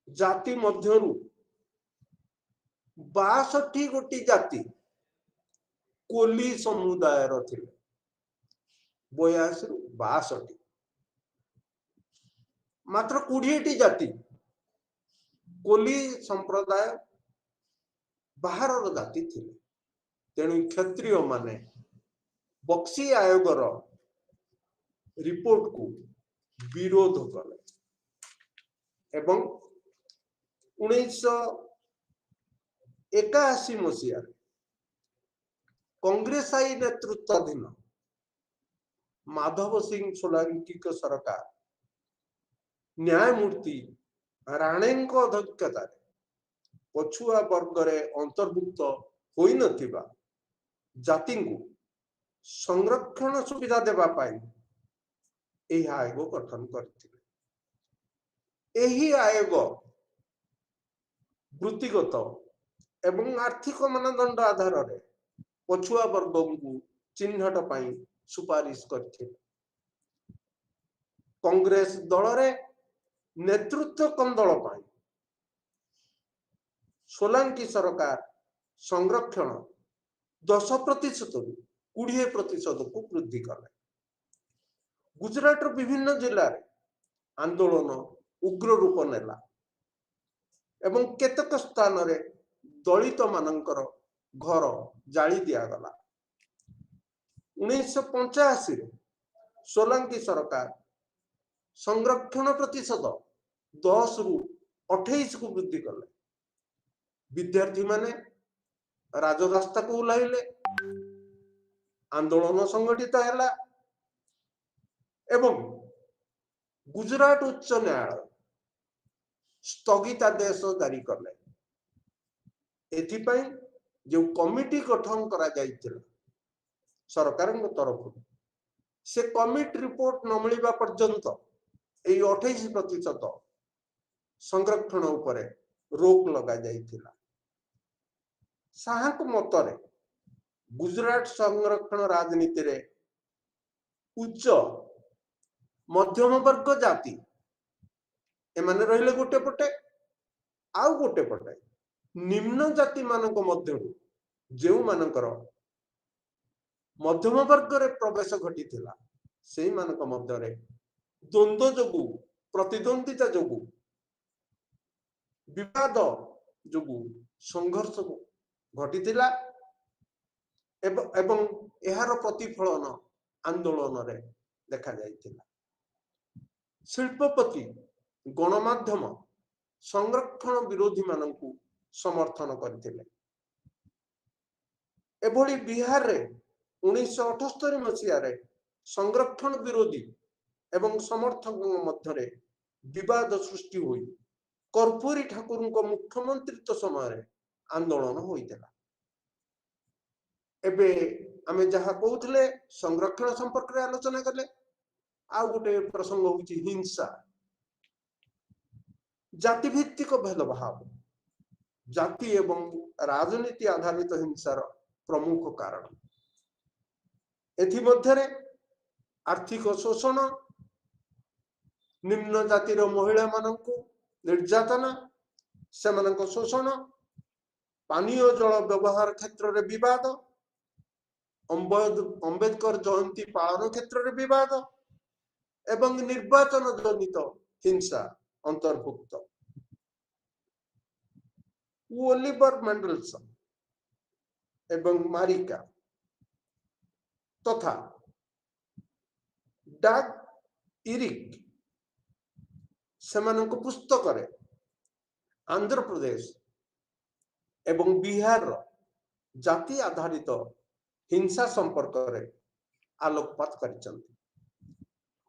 जाति मध्यरु 62 गोटी जाति कोली समुदाय थिले। 82 रु 62 मात्र 20टी जाति कोली संप्रदाय बाहर जाति थिले। तेणु क्षत्रिय माने बक्सी आयोगर रिपोर्ट को विरोध कले एवं 1981 मसीह कांग्रेस आई नेतृत्वाधीन माधव सिंह सोलंकी सरकार न्यायमूर्ति राणे अध्यक्षता पछुआ वर्ग रे अंतर्भुक्त होई नथिबा जाति को संरक्षण सुविधा देवा पाई एही आयोग गठन करथिले। एही आयोग वृत्तिगत एवं आर्थिक मानदंड आधार रे पछुआ वर्ग को चिन्हट पाई सुपारिश करथिले। कांग्रेस दल रे नेतृत्व कंदल पाई सोलंकी सरकार संरक्षण 10% रु 20% को वृद्धि कले। गुजरात विभिन्न जिले में आंदोलन उग्र रूप नेला एवं केतक स्थान रे दलित मानकर घर जाली दियागला। 1985 सोलंकी सरकार संरक्षण प्रतिशत 10 रु 28 को वृद्धि कले। विद्यार्थी माने राजरास्ता को ओह्लाइले, आंदोलन संगठित है एवं गुजरात उच्च न्यायालय स्थगितादेश जारी कले। एथिपाई जो कमिटी गठन करा जाइतिला सरकार तरफ से कमिटी रिपोर्ट न मिलवा पर्यंत यही 28% संरक्षण उपरे रोक लगा जाइतिला। साहक मतरे गुजरात संरक्षण राजनीति रे उच्च मध्यम वर्ग जाति एमाने रहिले गोटे पटे, आउ गोटे पटे निम्न जाति मानक मध्य जो मानकर मध्यम वर्ग रे प्रवेश घटी से मानक मध्य रे द्वंद्व जोगु, प्रतिद्वंदिता जोगु, विवाद जोगु संघर्ष घटी एवं एहार प्रतिफलन आंदोलन रे देखा जाइतिला। शिल्पपति गणमाध्यम संरक्षण विरोधी मानकु समर्थन करथिले। एभली बिहार रे 1978 मसीहा रे संरक्षण विरोधी एवं समर्थक मध्य विवाद सृष्टि हुई कर्पूरी ठाकुर मुख्यमंत्रित्व समय आंदोलन होइतिला। एबे आमे जहा कहूले संरक्षण संपर्क रे आलोचना कले, आउ गोटे प्रसंग होची हिंसा। जाति भित्तिक भेदभाव जाति एवं राजनीति आधारित हिंसार प्रमुख कारण। एथि मध्यरे आर्थिक शोषण, निम्न जातिर महिला मानंकु निर्यातना, सेमानंक शोषण, पानीय जल व्यवहार क्षेत्र रे विवाद, अंबेडकर जयंती पालन क्षेत्र रे विवाद एवं निर्वाचन जनित हिंसा अंतर्भुक्त। ओलिवर मेंडलसन एवं मारिका तथा डाग इरिक सेमानक पुस्तक रे आंध्र प्रदेश एवं बिहार जाति आधारित हिंसा संपर्क रे आलोकपात करिसंती।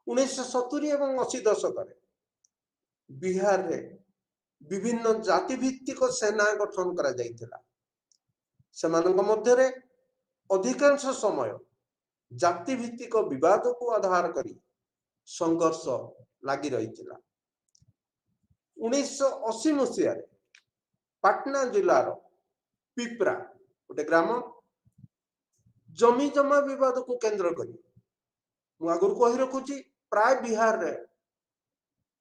1970 एवं 80 दशक रे बिहार रे विभिन्न जाति भित्तिक सेना गठन करा जाइतिला। सेमानक मध्य रे अधिकांश समय जाति भित्तिक विवाद को आधार करी संघर्ष लगी रही। 1980 मसीह पाटना जिलार पिपरा गोटे ग्राम जमी जमा विवाद को केंद्र करी आगुरी कही रखुची प्राय बिहार रे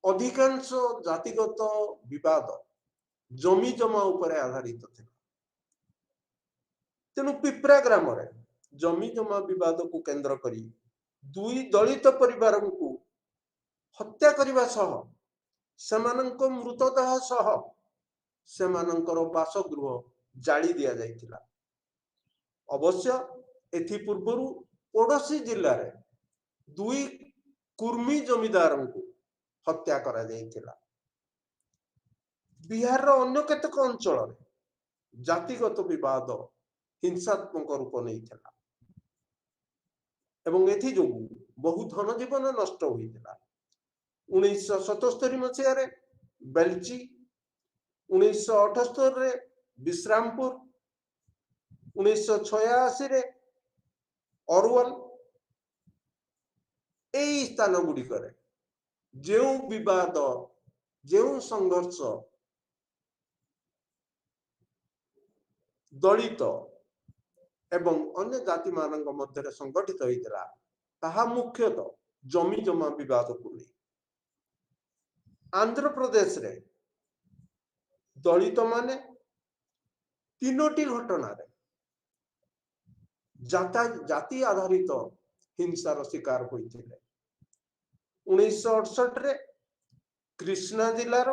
अधिकांश जातिगत विवाद जमी जमा उपरे आधारित थे। तेणु पिपरा ग्राम रे जमी जमा विवाद को केंद्र करी दुई दलित परिवार को हत्या करने सह सेमानंक मृतदेह सह सेमानंकर बासगृह जाली दिया जाइतिला। अवश्य एथि पूर्वरु पड़ोसी जिल्ला रे दुई कुर्मी जमीदार को हत्या करा जाइतिला। बिहार रो अन्य केतक अंचल रे जातिगत विवाद हिंसात्मक रूप नैथिला एवं एथि जोगु बहु धन जीवन नष्ट होइतिला। 1977 मसीह रे बेलची, 1978 रे विश्रामपुर, 1986 रे अरवल एई स्थान गुड़िक जो विवाद जो संघर्ष दलित एवं अन्य जाति मानक मध्य संगठित होइतिला ताहा मुख्यतः जमी जमा विवाद को नहीं। आंध्र प्रदेश रे दलित माने तीनोटी घटना रे जाति आधारित हिंसार शिकार होइतिले। 1968 रे कृष्णा जिलार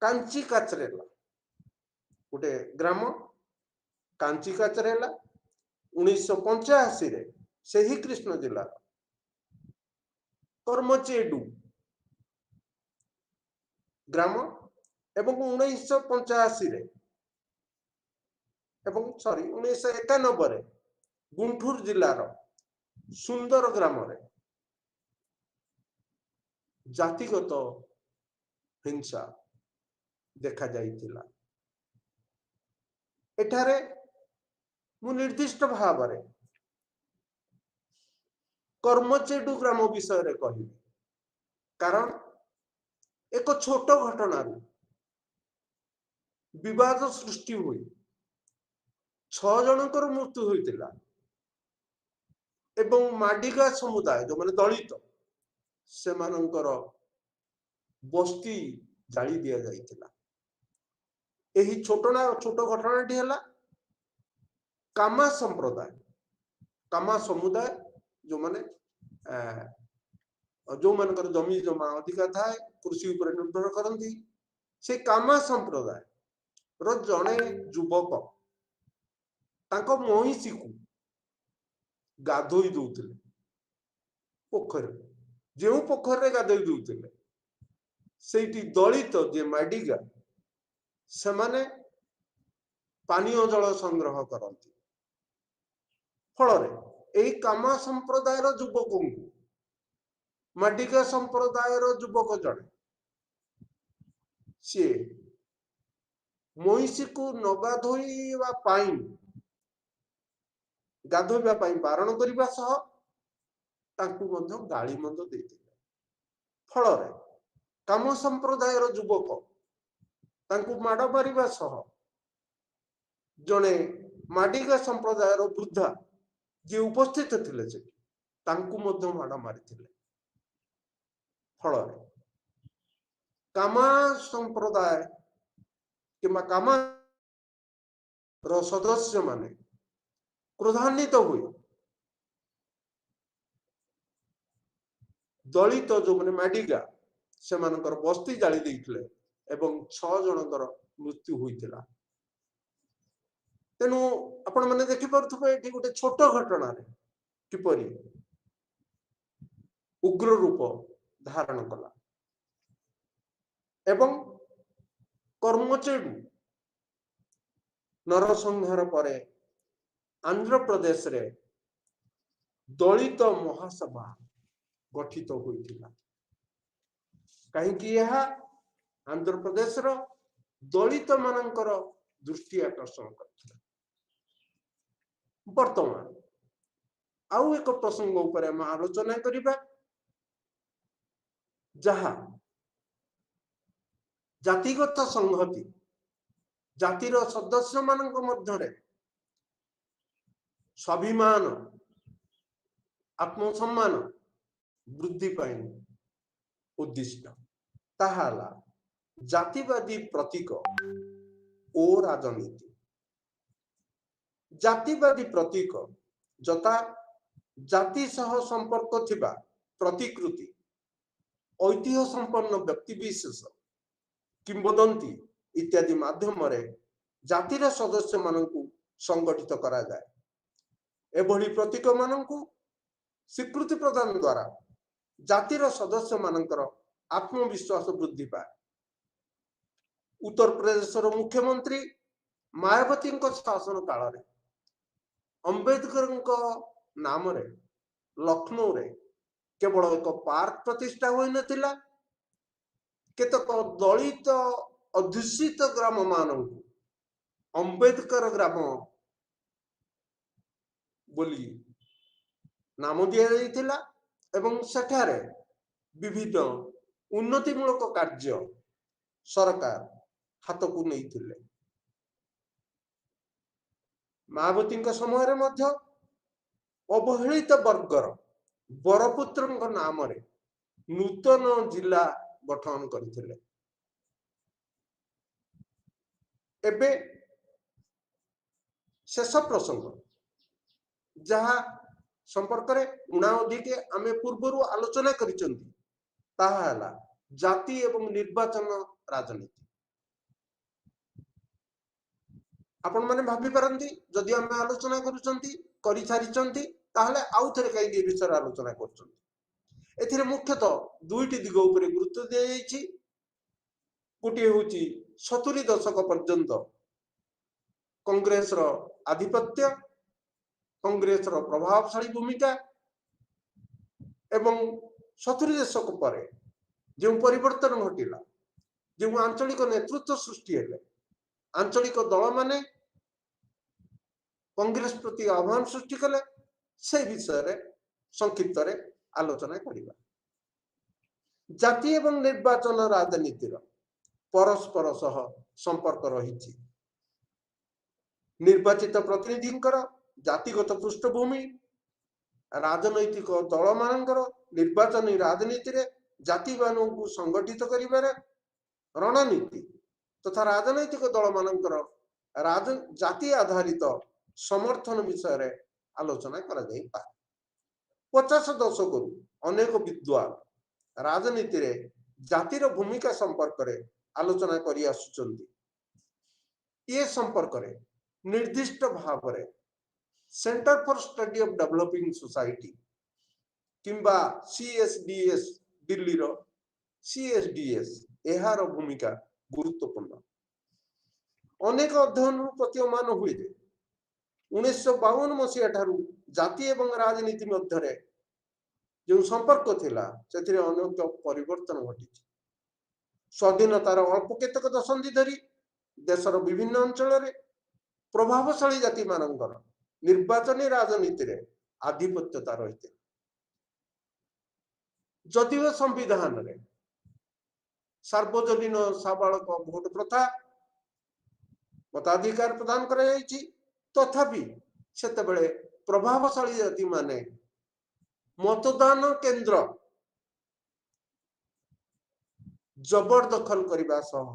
कांची काचरेला गोटे ग्राम कांची काचरेला, 1985 रे सेही कृष्ण जिला कर्मचेडू ଗ୍ରାମ ଏବଂ 1985 ଏବଂ 1991 ଗୁଣ୍ଠୁର ଜିଲ୍ଲାର ସୁନ୍ଦର ଗ୍ରାମରେ ଜାତିଗତ ହିଂସା ଦେଖାଯାଇଥିଲା। ଏଠାରେ ମୁଁ ନିର୍ଦ୍ଦିଷ୍ଟ ଭାବରେ କର୍ମଚେଡୁ ଗ୍ରାମ ବିଷୟରେ କହିବି, କାରଣ ଏକ ଛୋଟ ଘଟଣାରୁ ବିବାଦ ସୃଷ୍ଟି ହୋଇ 6 ଜଣଙ୍କର ମୃତ୍ୟୁ ହୋଇଥିଲା ଏବଂ ମାଡିଗା ସମୁଦାୟ ଯେଉଁମାନେ ଦଳିତ ସେମାନଙ୍କର ବସ୍ତି ଜାଳି ଦିଆଯାଇଥିଲା। ଏହି ଛୋଟ ଘଟଣାଟି ହେଲା କାମା ସମ୍ପ୍ରଦାୟ, କାମା ସମୁଦାୟ ଯୋଉମାନଙ୍କର ଜମି ଜମା ଅଧିକା ଥାଏ, କୃଷି ଉପରେ ନିର୍ଭର କରନ୍ତି, ସେ କାମା ସମ୍ପ୍ରଦାୟର ଜଣେ ଯୁବକ ତାଙ୍କ ମହିଷୀକୁ ଗାଧୋଇ ଦଉଥିଲେ ପୋଖରୀରେ। ଯେଉଁ ପୋଖରୀରେ ଗାଧୋଇ ଦଉଥିଲେ ସେଇଠି ଦଳିତ ଯେ ମାଡିଗା ସେମାନେ ପାନୀୟ ଜଳ ସଂଗ୍ରହ କରନ୍ତି। ଫଳରେ ଏହି କାମା ସମ୍ପ୍ରଦାୟର ଯୁବକଙ୍କୁ ମାଡିଗା ସମ୍ପ୍ରଦାୟର ଯୁବକ ଜଣେ ସିଏ ମହିଷୀକୁ ନ ଗାଧୋଇବା ପାଇଁ ବାରଣ କରିବା ସହ ତାଙ୍କୁ ମଧ୍ୟ ଗାଳି ମଧ୍ୟ ଦେଇଥିଲେ। ଫଳରେ କାମ ସମ୍ପ୍ରଦାୟର ଯୁବକ ତାଙ୍କୁ ମାଡ଼ ମାରିବା ସହ ଜଣେ ମାଡିଗା ସମ୍ପ୍ରଦାୟର ବୃଦ୍ଧା ଯିଏ ଉପସ୍ଥିତ ଥିଲେ ସେଠି ତାଙ୍କୁ ମଧ୍ୟ ମାଡ଼ ମାରିଥିଲେ। ଫଳରେ କାମା ସମ୍ପ୍ରଦାୟ କିମ୍ବା କାମାର ସଦସ୍ୟମାନେ କ୍ରୋଧାନ୍ୱିତ ହୋଇ ଦଳିତ ଯୋଉମାନେ ମାଡିଗା ସେମାନଙ୍କର ବସ୍ତି ଜାଳି ଦେଇଥିଲେ ଏବଂ 6 ଜଣଙ୍କର ମୃତ୍ୟୁ ହୋଇଥିଲା। ତେଣୁ ଆପଣ ମାନେ ଦେଖିପାରୁଥିବେ ଏଠି ଗୋଟେ ଛୋଟ ଘଟଣାରେ କିପରି ଉଗ୍ର ରୂପ ଧାରଣ କଲା। ଏବଂ କର୍ମଚେଡୁ ନରସଂହାର ପରେ ଆନ୍ଧ୍ରପ୍ରଦେଶରେ ଦଳିତ ମହାସଭା ଗଠିତ ହୋଇଥିଲା। କାହିଁକି? ଏହା ଆନ୍ଧ୍ରପ୍ରଦେଶର ଦଳିତ ମାନଙ୍କର ଦୃଷ୍ଟି ଆକର୍ଷଣ କରିଥିଲା। ବର୍ତ୍ତମାନ ଆଉ ଏକ ପ୍ରସଙ୍ଗ ଉପରେ ଆମେ ଆଲୋଚନା କରିବା, ଯାହା ଜାତିଗତ ସଂହତି, ଜାତିର ସଦସ୍ୟ ମାନଙ୍କ ମଧ୍ୟରେ ସ୍ୱାଭିମାନ, ଆତ୍ମସମ୍ମାନ ବୃଦ୍ଧି ପାଇଁ ଉଦ୍ଦିଷ୍ଟ। ତାହା ହେଲା ଜାତିବାଦୀ ପ୍ରତୀକ ଓ ରାଜନୀତି। ଜାତିବାଦୀ ପ୍ରତୀକ ଯଥା ଜାତି ସହ ସମ୍ପର୍କ ଥିବା ପ୍ରତିକୃତି, ଐତିହ୍ୟ ସମ୍ପନ୍ନ ବ୍ୟକ୍ତିବିଶେଷ, କିମ୍ବଦନ୍ତୀ ଇତ୍ୟାଦି ମାଧ୍ୟମରେ ଜାତିର ସଦସ୍ୟ ମାନଙ୍କୁ ସଂଗଠିତ କରାଯାଏ। ଏଭଳି ପ୍ରତୀକ ମାନଙ୍କୁ ସ୍ୱୀକୃତି ପ୍ରଦାନ ଦ୍ୱାରା ଜାତିର ସଦସ୍ୟ ମାନଙ୍କର ଆତ୍ମବିଶ୍ୱାସ ବୃଦ୍ଧି ପାଏ। ଉତ୍ତରପ୍ରଦେଶର ମୁଖ୍ୟମନ୍ତ୍ରୀ ମାୟାବତୀଙ୍କ ଶାସନ କାଳରେ ଅମ୍ବେଦକରଙ୍କ ନାମରେ ଲକ୍ଷ୍ନୌରେ କେବଳ ଏକ ପାର୍କ ପ୍ରତିଷ୍ଠା ହୋଇନଥିଲା, କେତେକ ଦଳିତ ଅଧ୍ୟୁଷିତ ଗ୍ରାମ ମାନଙ୍କୁ ଅମ୍ବେଦକର ଗ୍ରାମ ବୋଲି ନାମ ଦିଆଯାଇଥିଲା ଏବଂ ସେଠାରେ ବିଭିନ୍ନ ଉନ୍ନତିମୂଳକ କାର୍ଯ୍ୟ ସରକାର ହାତକୁ ନେଇଥିଲେ। ମାୟାବତୀଙ୍କ ସମୟରେ ମଧ୍ୟ ଅବହେଳିତ ବର୍ଗର ବରପୁତ୍ରଙ୍କ ନାମରେ ନୂତନ ଜିଲ୍ଲା ଗଠନ କରିଥିଲେ। ଏବେ ଶେଷ ପ୍ରସଙ୍ଗ ଯାହା ସମ୍ପର୍କରେ ଉଣାଉଧିକେ ଆମେ ପୂର୍ବରୁ ଆଲୋଚନା କରିଛନ୍ତି, ତାହା ହେଲା ଜାତି ଏବଂ ନିର୍ବାଚନ ରାଜନୀତି। ଆପଣ ମାନେ ଭାବି ପାରନ୍ତି ଯଦି ଆମେ ଆଲୋଚନା କରିସାରିଛନ୍ତି ତାହେଲେ ଆଉ ଥରେ କାହିଁକି ଏ ବିଷୟରେ ଆଲୋଚନା କରୁଛନ୍ତି। ଏଥିରେ ମୁଖ୍ୟତଃ ଦୁଇଟି ଦିଗ ଉପରେ ଗୁରୁତ୍ୱ ଦିଆଯାଇଛି। गोटे हूँ 70 दशक पर्यंत कांग्रेस रो आधिपत्य, कांग्रेस रो प्रभावशाली भूमिका एवं 70 दशक पर जो परिवर्तन घटिला, जो आंचलिक नेतृत्व सृष्टि हेले, आंचलिक दल माने कांग्रेस प्रति आह्वान सृष्टि कले, से विषय संक्षिप्त आलोचना करिबा। जाति एवं निर्वाचन राजनीतिर परस्पर सह संपर्क रही। निर्वाचित प्रतिनिधिंकर जातिगत पृष्ठभूमि, राजनैतिक दल मानकर निर्वाचन राजनीति रे जाति मानव को संगठित करिबारे रणनीति तथा राजनैतिक दल मानकर जाति आधारित समर्थन विषय रे आलोचना करा जाई पा। 50 दशक अनेक विद्वान राजनीति रे जातिर भूमिका संपर्क रे आलोचना करी आसुचंती। ये संपर्क रे निर्दिष्ट भाव रे centre for study of developing society किंबा CSDS दिल्ली रो CSDS एहार भूमिका गुरुत्वपूर्ण। अनेक अध्ययन प्रतीयमान हुए 1952 मसीहा ठारू जाति एवं राजनीति मध्य जो संपर्क थिला से अनेक परिवर्तन घटी। स्वाधीनतार अल्प केतक दशंधि धरी देशर विभिन्न अंचल रे प्रभावशाली जाति मानकर निर्वाचन राजनीति रे आधिपत्यता रही। जदिव संविधान रे सार्वजनीन साबालक भोट प्रथा मताधिकार प्रदान करा जायछि, तथापि सेतेबेले प्रभावशाली जाति माने मतदान केंद्र जबरदखल करने सह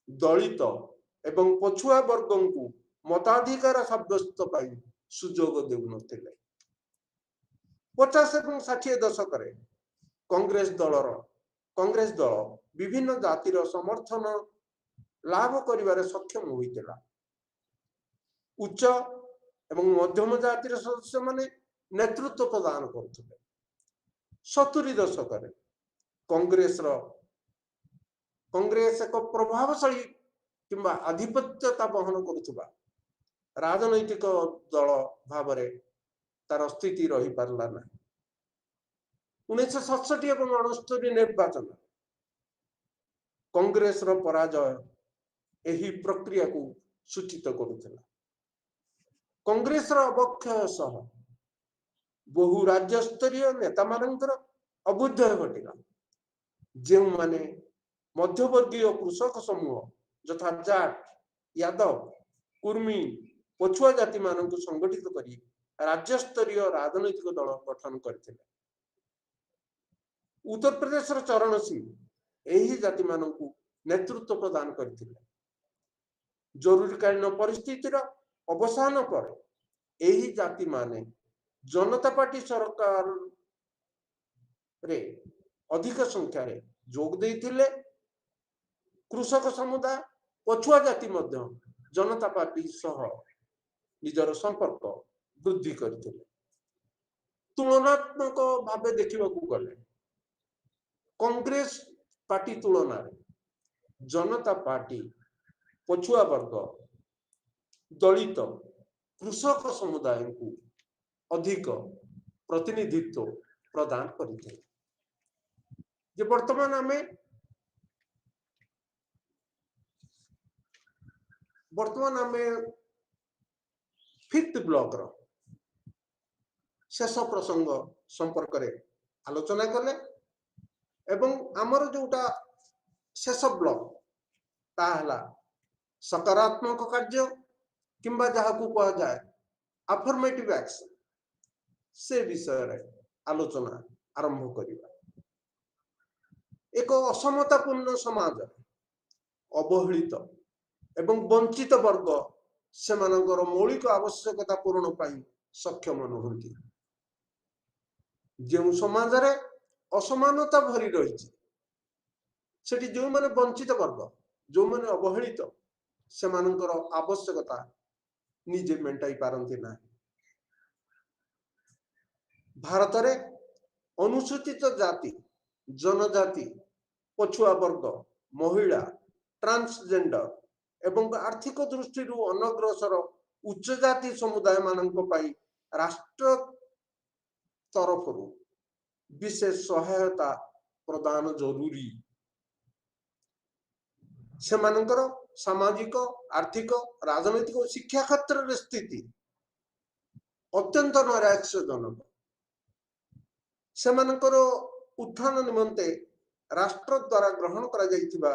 दलित एवं पछुआ वर्ग को मताधिकार सब्यस्त सुजोग देउ नथिले। 50 एवं 60 दशक रे कांग्रेस दल विभिन्न जातिर समर्थन लाभ करिबारे सक्षम होइतिला। उच्च एवं मध्यम जातिर सदस्य माने नेतृत्व प्रदान करथुले। 70 दशक रे कांग्रेस एक प्रभावशाली किंबा आधिपत्यता बहन करुवा राजनैतिक दल भाव तार स्थिति रही पारला ना। 1967 एवं 69 निर्वाचन कांग्रेस रो पराजय एही प्रक्रिया को सूचित करुला। कांग्रेस रो अवक्षय सह बहु राज्य स्तरीय नेता मानकर अभ्युदय घटिला, जो माने मध्यवर्गीय कृषक समूह यथा जाट, यादव, कुर्मी, पछुआ जाति मान को संगठित करी राज्य स्तरीय राजनैतिक दल गठन करथिले। उत्तर प्रदेश चरण सिंह एही जाति मान को नेतृत्व प्रदान करथिले। जरूरीकालीन परिस्थितिर अवसान पर एही जाति माने जनता पार्टी सरकार रे अधिक संख्या रे जोग देथिले। कृषक समुदाय पछुआ जाति मध्य जनता पार्टी सह निजर संपर्क वृद्धि करथिले। तुलनात्मक भावे देखिबा को गले कांग्रेस पार्टी तुलना जनता पार्टी पछुआ वर्ग, दलित, कृषक समुदाय को अधिक प्रतिनिधित्व प्रदान करते। जे वर्तमान आमे 5th ब्लॉक रो शेष प्रसंग संपर्क रे आलोचना कले एवं आमर जोटा शेष ब्लॉक ताहला सकारात्मक कार्य किंबा जहा को कहा जाए अफर्मेटिव एक्शन से विषय रे आलोचना आरंभ करिबा। एक असमतापूर्ण समाज अवहेलित एवं वंचित वर्ग सेमानकर मौलिक आवश्यकता पूर्ण पाई सक्षम नहुंती। जो समाज रे असमानता भरी रही सेठी जो माने वंचित वर्ग, जो माने अवहेलित सेमानकर आवश्यकता निजे मेंटाई पारंती ना। भारत रे अनुसूचित जाति, जनजाति, पछुआ वर्ग, महिला, ट्रांसजेंडर एवं आर्थिक दृष्टि अनग्रसर उच्च जाति समुदाय मानी राष्ट्र तरफ विशेष सहायता प्रदान जरूरी से सामाजिक आर्थिक राजनैतिक और शिक्षा क्षेत्र में स्थिति अत्यंत नैराश्यजनक से उत्थान निमंते राष्ट्र द्वारा ग्रहण करा जाइथिबा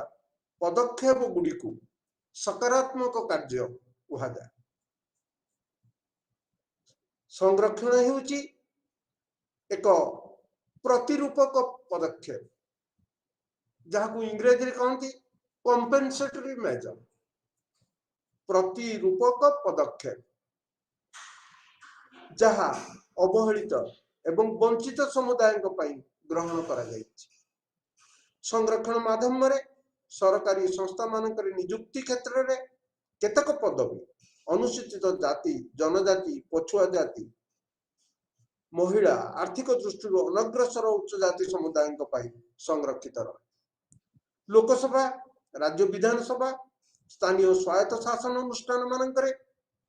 पदक्षेप गुड़ी को सकारात्मक कार्य कहा जाए। संरक्षण हेउची एक प्रतिरूपक पदक्षेप जहां इंग्रेजी रे कहती कंपेनसेटरी मेजर प्रतिरूपक पदक्षेप जहां अवहेलित एवं वंचित समुदाय ग्रहण करा जाइछि। संरक्षण माध्यम रे सरकारी संस्था मानक नियुक्ति क्षेत्र में केतक पदवी अनुसूचित जाति जनजाति पछुआ जाति महिला आर्थिक दृष्टि अनग्रसर उच्च जाति समुदाय संरक्षित रहे। लोकसभा राज्य विधानसभा स्थानीय स्वायत्त शासन अनुष्ठान मानक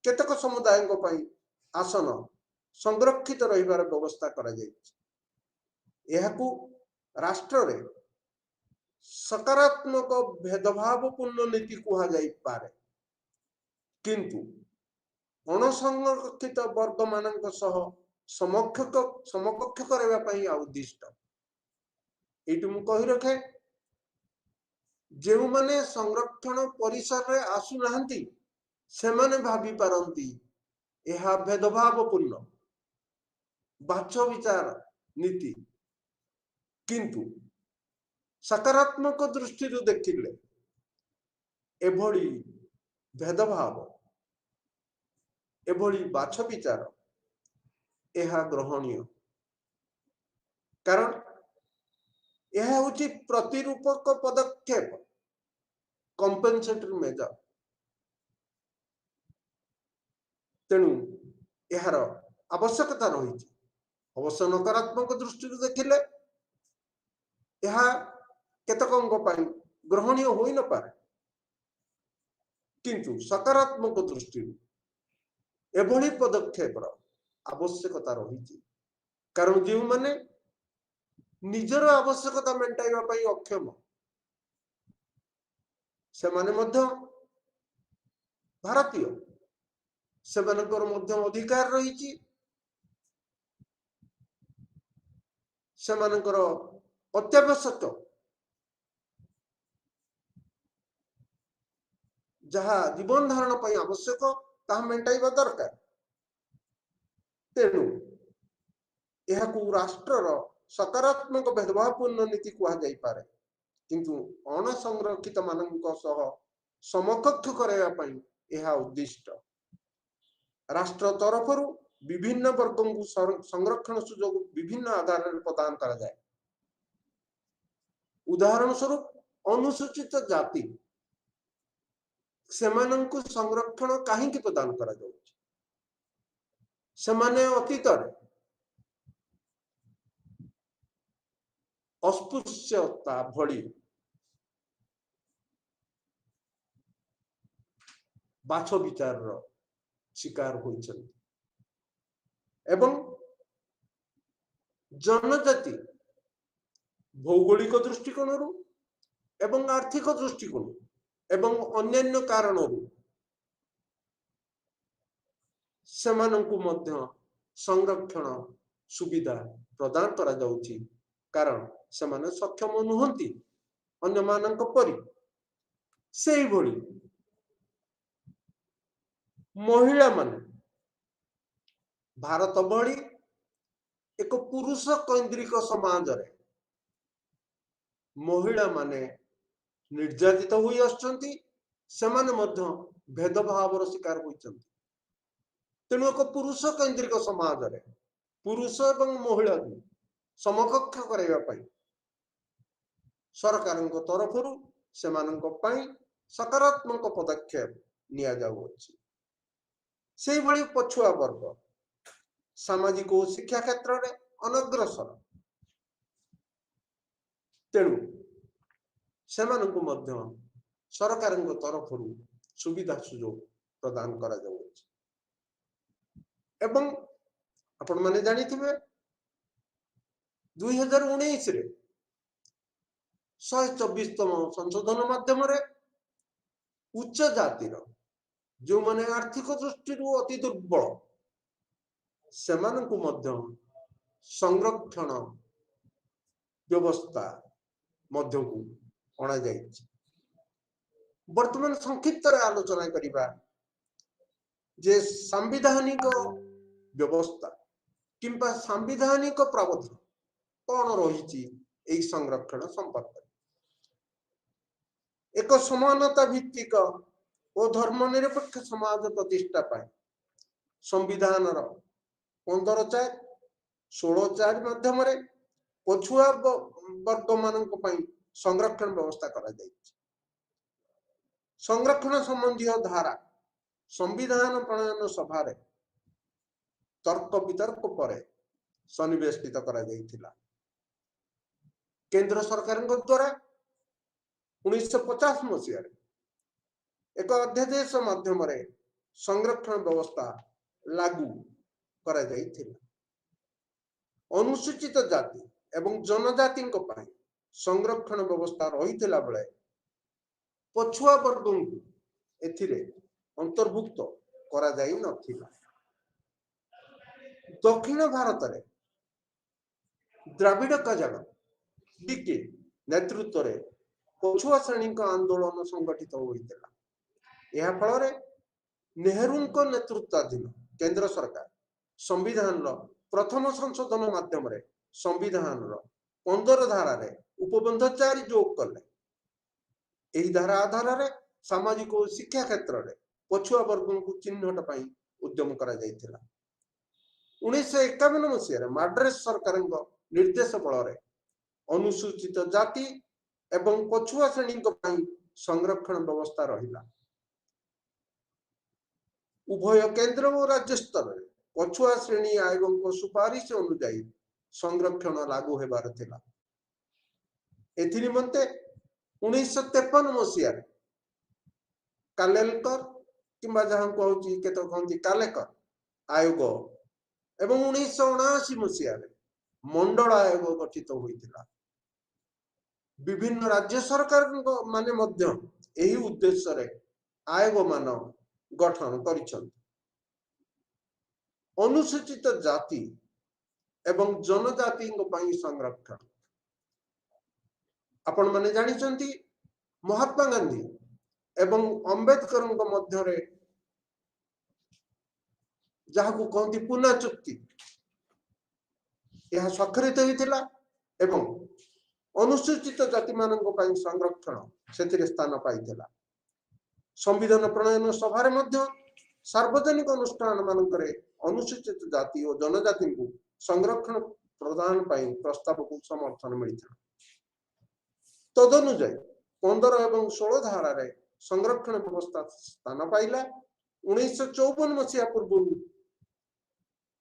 केतक समुदाय आसन संरक्षित रहिबार व्यवस्था करा जाइछि। एहाकू राष्ट्र रे सकारात्मक भेदभावपूर्ण नीति कहा जाइपारे किंतु अणसंरक्षित वर्ग मानक सह समकक्ष करने उद्दिष्ट ये मु कही रखे जो माने संरक्षण परिसर रे आसुना से माने भाभी पारंती यह भेदभावपूर्ण बाछ विचार नीति किंतु सकारात्मक दृष्टि देखिले एभली भेदभाव एभली बाछ विचार यह ग्रहणीय कारण यह होची प्रतिरूपक पदक्षेप कंपेनसेटरी मेजर तेणु यार आवश्यकता रही अवश्य नकारात्मक दृष्टि देखिले यह केतक ग्रहणीय हो न पारे किंतु सकारात्मक दृष्टि एभली पदक्षेप आवश्यकता रही कारण जो माने निजर आवश्यकता मेटाइबा पई अक्षम से माने मध्य भारतीय से अधिकार रही से अत्यावश्यक जहाँ जीवन धारण पर आवश्यक ताहा मेटाइबा दरकार तेणु यह राष्ट्रर सकारात्मक भेदभावपूर्ण नीति कहा जाई पारे किंतु अणसंरक्षित मानक सह समकक्ष करैबा पई यह उद्दिष्ट राष्ट्र तरफ विभिन्न वर्ग को संरक्षण सुजोग विभिन्न आधार प्रदान करा जाए। उदाहरण स्वरूप अनुसूचित जाति सेमानंकु संरक्षण कहीं प्रदान करा जाउछि सेमाने अतीत अस्पृश्यता भली बाछ विचार शिकार होइछन्ति एवं जनजाति भौगोलिक दृष्टिकोण एवं आर्थिक दृष्टिकोण एवं अन्यान्य कारण संरक्षण सुविधा प्रदान करा जाउछि कारण सेमाने सक्षम नुहंती अन्य मानक परि सेही भली महिला माने भारत भली एक पुरुष केंद्रिक समाज रे महिला माने निर्यातित हुई आछंती सेमाने मध्य भेदभाव शिकार होइछंती तेणु एक पुरुष केंद्रिक समाज रे पुरुष एवं महिला को समकक्ष करैबा पई सरकार तरफ से सकारात्मक पदक्षेप निया जाउछि। से भली पछुआ वर्ग सामाजिक और शिक्षा क्षेत्र में अनग्रसर तेणु से ସରକାରଙ୍କ ତରଫରୁ ସୁବିଧା ସୁଯୋଗ ପ୍ରଦାନ କରାଯାଉଛି। ଏବଂ ଆପଣ ମାନେ ଜାଣିଥିବେ 2019 ରେ 124ତମ ସଂଶୋଧନ ମାଧ୍ୟମରେ ଉଚ୍ଚ ଜାତିର ଯେଉଁମାନେ ଆର୍ଥିକ ଦୃଷ୍ଟିରୁ ଅତି ଦୁର୍ବଳ ସେମାନଙ୍କୁ ମଧ୍ୟ ସଂରକ୍ଷଣ ବ୍ୟବସ୍ଥା ମଧ୍ୟକୁ ଅଣାଯାଇଛି। ବର୍ତ୍ତମାନ ସଂକ୍ଷିପ୍ତରେ ଆଲୋଚନା କରିବା ଯେ ସାମ୍ବିଧାନିକ ବ୍ୟବସ୍ଥା କିମ୍ବା ସାମ୍ବିଧାନିକ ପ୍ରାବଧାନ କଣ ରହିଛି ଏହି ସଂରକ୍ଷଣ ସମ୍ପର୍କରେ। ଏକ ସମାନତା ଭିତ୍ତିକ ଓ ଧର୍ମନିରପେକ୍ଷ ସମାଜ ପ୍ରତିଷ୍ଠା ପାଇଁ ସମ୍ବିଧାନର 15(4)16(4) ମାଧ୍ୟମରେ ପଛୁଆ ବର୍ଗ ମାନଙ୍କ ପାଇଁ ସଂରକ୍ଷଣ ବ୍ୟବସ୍ଥା କରାଯାଇଛି। ସଂରକ୍ଷଣ ସମ୍ବନ୍ଧୀୟ ଧାରା ସମ୍ବିଧାନ ପ୍ରଣୟନ ସଭାରେ ତର୍କ ବିତର୍କ ପରେ ସନ୍ନିବେଶିତ କରାଯାଇଥିଲା। କେନ୍ଦ୍ର ସରକାରଙ୍କ ଦ୍ୱାରା 1950 ମସିହାରେ ଏକ ଅଧ୍ୟାଦେଶ ମାଧ୍ୟମରେ ସଂରକ୍ଷଣ ବ୍ୟବସ୍ଥା ଲାଗୁ କରାଯାଇଥିଲା। ଅନୁସୂଚିତ ଜାତି ଏବଂ ଜନଜାତିଙ୍କ ପାଇଁ ସଂରକ୍ଷଣ ବ୍ୟବସ୍ଥା ରହିଥିଲା ବେଳେ ପଛୁଆ ବର୍ଗଙ୍କୁ ଏଥିରେ ଅନ୍ତର୍ଭୁକ୍ତ କରାଯାଇ ନଥିଲା। ଦକ୍ଷିଣ ଭାରତରେ ଦ୍ରାବିଡ଼ କାଜାଗ ଡିକେ ନେତୃତ୍ୱରେ ପଛୁଆ ଶ୍ରେଣୀଙ୍କ ଆନ୍ଦୋଳନ ସଂଗଠିତ ହୋଇଥିଲା। ଏହା ଫଳରେ ନେହେରୁଙ୍କ ନେତୃତ୍ୱାଧୀନ କେନ୍ଦ୍ର ସରକାର ସମ୍ବିଧାନର ପ୍ରଥମ ସଂଶୋଧନ ମାଧ୍ୟମରେ ସମ୍ବିଧାନର 15 ଧାରାରେ ଉପବନ୍ଧ 4 ଯୋଗ କଲେ। ଏହି ଧାରା ଆଧାରରେ ସାମାଜିକ ଓ ଶିକ୍ଷା କ୍ଷେତ୍ରରେ ପଛୁଆ ବର୍ଗଙ୍କୁ ଚିହ୍ନଟ ପାଇଁ ଉଦ୍ୟମ କରାଯାଇଥିଲା। 1951 ମସିହାରେ ମାଡ୍ରାସ ସରକାରଙ୍କ ନିର୍ଦ୍ଦେଶ ବଳରେ ଅନୁସୂଚିତ ଜାତି ଏବଂ ପଛୁଆ ଶ୍ରେଣୀଙ୍କ ପାଇଁ ସଂରକ୍ଷଣ ବ୍ୟବସ୍ଥା ରହିଲା। ଉଭୟ କେନ୍ଦ୍ର ଓ ରାଜ୍ୟ ସ୍ତରରେ ପଛୁଆ ଶ୍ରେଣୀ ଆୟୋଗଙ୍କ ସୁପାରିଶ ଅନୁଯାୟୀ ସଂରକ୍ଷଣ ଲାଗୁ ହେବାର ଥିଲା। ଏଥି ନିମନ୍ତେ 1953 ମସିହାରେ କାଲେଲକର କିମ୍ବା ଯାହାକୁ କହୁଛି କେତେ କହନ୍ତି କାଲେକର ଆୟୋଗ ଏବଂ 1979 ମସିହାରେ ମଣ୍ଡଳ ଆୟୋଗ ଗଠିତ ହୋଇଥିଲା। ବିଭିନ୍ନ ରାଜ୍ୟ ସରକାରଙ୍କ ମାନେ ମଧ୍ୟ ଏହି ଉଦ୍ଦେଶ୍ୟରେ ଆୟୋଗ ମାନ ଗଠନ କରିଛନ୍ତି। ଅନୁସୂଚିତ ଜାତି ଏବଂ ଜନଜାତିଙ୍କ ପାଇଁ ସଂରକ୍ଷଣ ଆପଣ ମାନେ ଜାଣିଛନ୍ତି ମହାତ୍ମା ଗାନ୍ଧୀ ଏବଂ ଅମ୍ବେଦକରଙ୍କ ମଧ୍ୟରେ ଯାହାକୁ କହନ୍ତି ପୁନା ଚୁକ୍ତି ଏହା ସ୍ୱାକ୍ଷରିତ ହୋଇଥିଲା ଏବଂ ଅନୁସୂଚିତ ଜାତି ମାନଙ୍କ ପାଇଁ ସଂରକ୍ଷଣ ସେଥିରେ ସ୍ଥାନ ପାଇଥିଲା। ସମ୍ବିଧାନ ପ୍ରଣୟନ ସଭାରେ ମଧ୍ୟ ସାର୍ବଜନିକ ଅନୁଷ୍ଠାନ ମାନଙ୍କରେ ଅନୁସୂଚିତ ଜାତି ଓ ଜନଜାତିଙ୍କୁ ସଂରକ୍ଷଣ ପ୍ରଦାନ ପାଇଁ ପ୍ରସ୍ତାବକୁ ସମର୍ଥନ ମିଳିଥିଲା। ତଦନୁଯାୟୀ 15 ଏବଂ 16 ଧାରାରେ ସଂରକ୍ଷଣ ବ୍ୟବସ୍ଥା ସ୍ଥାନ ପାଇଲା। 1954 ମସିହା ପୂର୍ବରୁ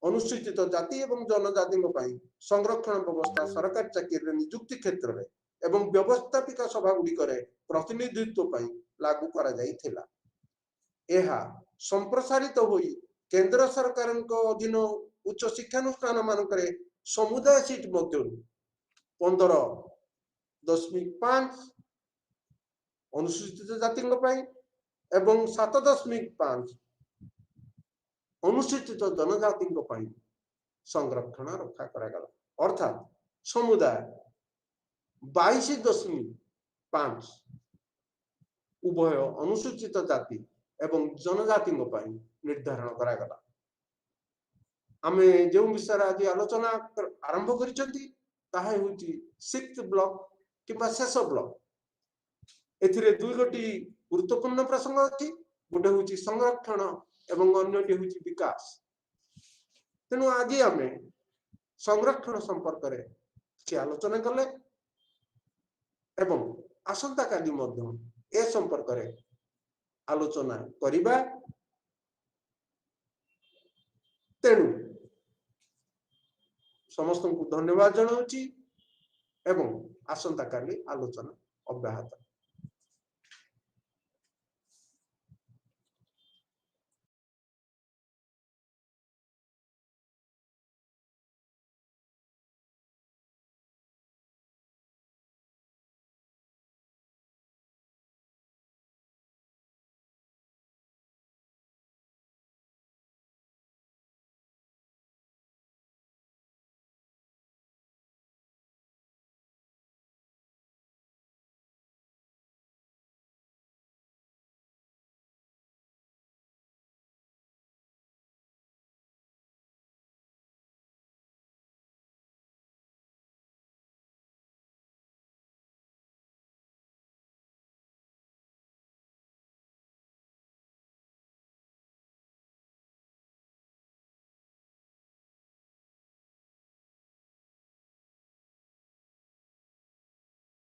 ଅନୁସୂଚିତ ଜାତି ଏବଂ ଜନଜାତିଙ୍କ ପାଇଁ ସଂରକ୍ଷଣ ବ୍ୟବସ୍ଥା ସରକାରୀ ଚାକିରିରେ ନିଯୁକ୍ତି କ୍ଷେତ୍ରରେ ଏବଂ ବ୍ୟବସ୍ଥାପିକା ସଭା ଗୁଡ଼ିକରେ ପ୍ରତିନିଧିତ୍ୱ ପାଇଁ ଲାଗୁ କରାଯାଇଥିଲା। ଏହା ସମ୍ପ୍ରସାରିତ ହୋଇ କେନ୍ଦ୍ର ସରକାରଙ୍କ ଅଧୀନ ଉଚ୍ଚ ଶିକ୍ଷାନୁଷ୍ଠାନ ମାନଙ୍କରେ ସମୁଦାୟ ସିଟ୍ ମଧ୍ୟରୁ 15.5 ଅନୁସୂଚିତ ଜାତିଙ୍କ ପାଇଁ ଏବଂ 7.5 ଅନୁସୂଚିତ ଜନଜାତିଙ୍କ ପାଇଁ ସଂରକ୍ଷଣ ରକ୍ଷା କରାଗଲା। ଅର୍ଥାତ୍ ସମୁଦାୟ 22.5 ଉଭୟ ଅନୁସୂଚିତ ଜାତି ଏବଂ ଜନଜାତିଙ୍କ ପାଇଁ ନିର୍ଦ୍ଧାରଣ କରାଗଲା। ଆମେ ଯେଉଁ ବିଷୟରେ ଆଜି ଆଲୋଚନା ଆରମ୍ଭ କରିଛନ୍ତି ତାହା ହେଉଛି 6th ବ୍ଲକ କିମ୍ବା ଶେଷ ବ୍ଲକ। ଏଥିରେ ଦୁଇଟି ଗୁରୁତ୍ୱପୂର୍ଣ୍ଣ ପ୍ରସଙ୍ଗ ଅଛି। ଗୋଟେ ହେଉଛି ସଂରକ୍ଷଣ ଏବଂ ଅନ୍ୟଟି ହେଉଛି ବିକାଶ। ତେଣୁ ଆଜି ଆମେ ସଂରକ୍ଷଣ ସମ୍ପର୍କରେ କିଛି ଆଲୋଚନା କଲେ ଏବଂ ଆସନ୍ତା କାଲି ମଧ୍ୟ ଏ ସମ୍ପର୍କରେ ଆଲୋଚନା କରିବା। ତେଣୁ ସମସ୍ତଙ୍କୁ ଧନ୍ୟବାଦ ଜଣାଉଛି ଏବଂ ଆସନ୍ତା କାଲି ଆଲୋଚନା ଅବ୍ୟାହତ।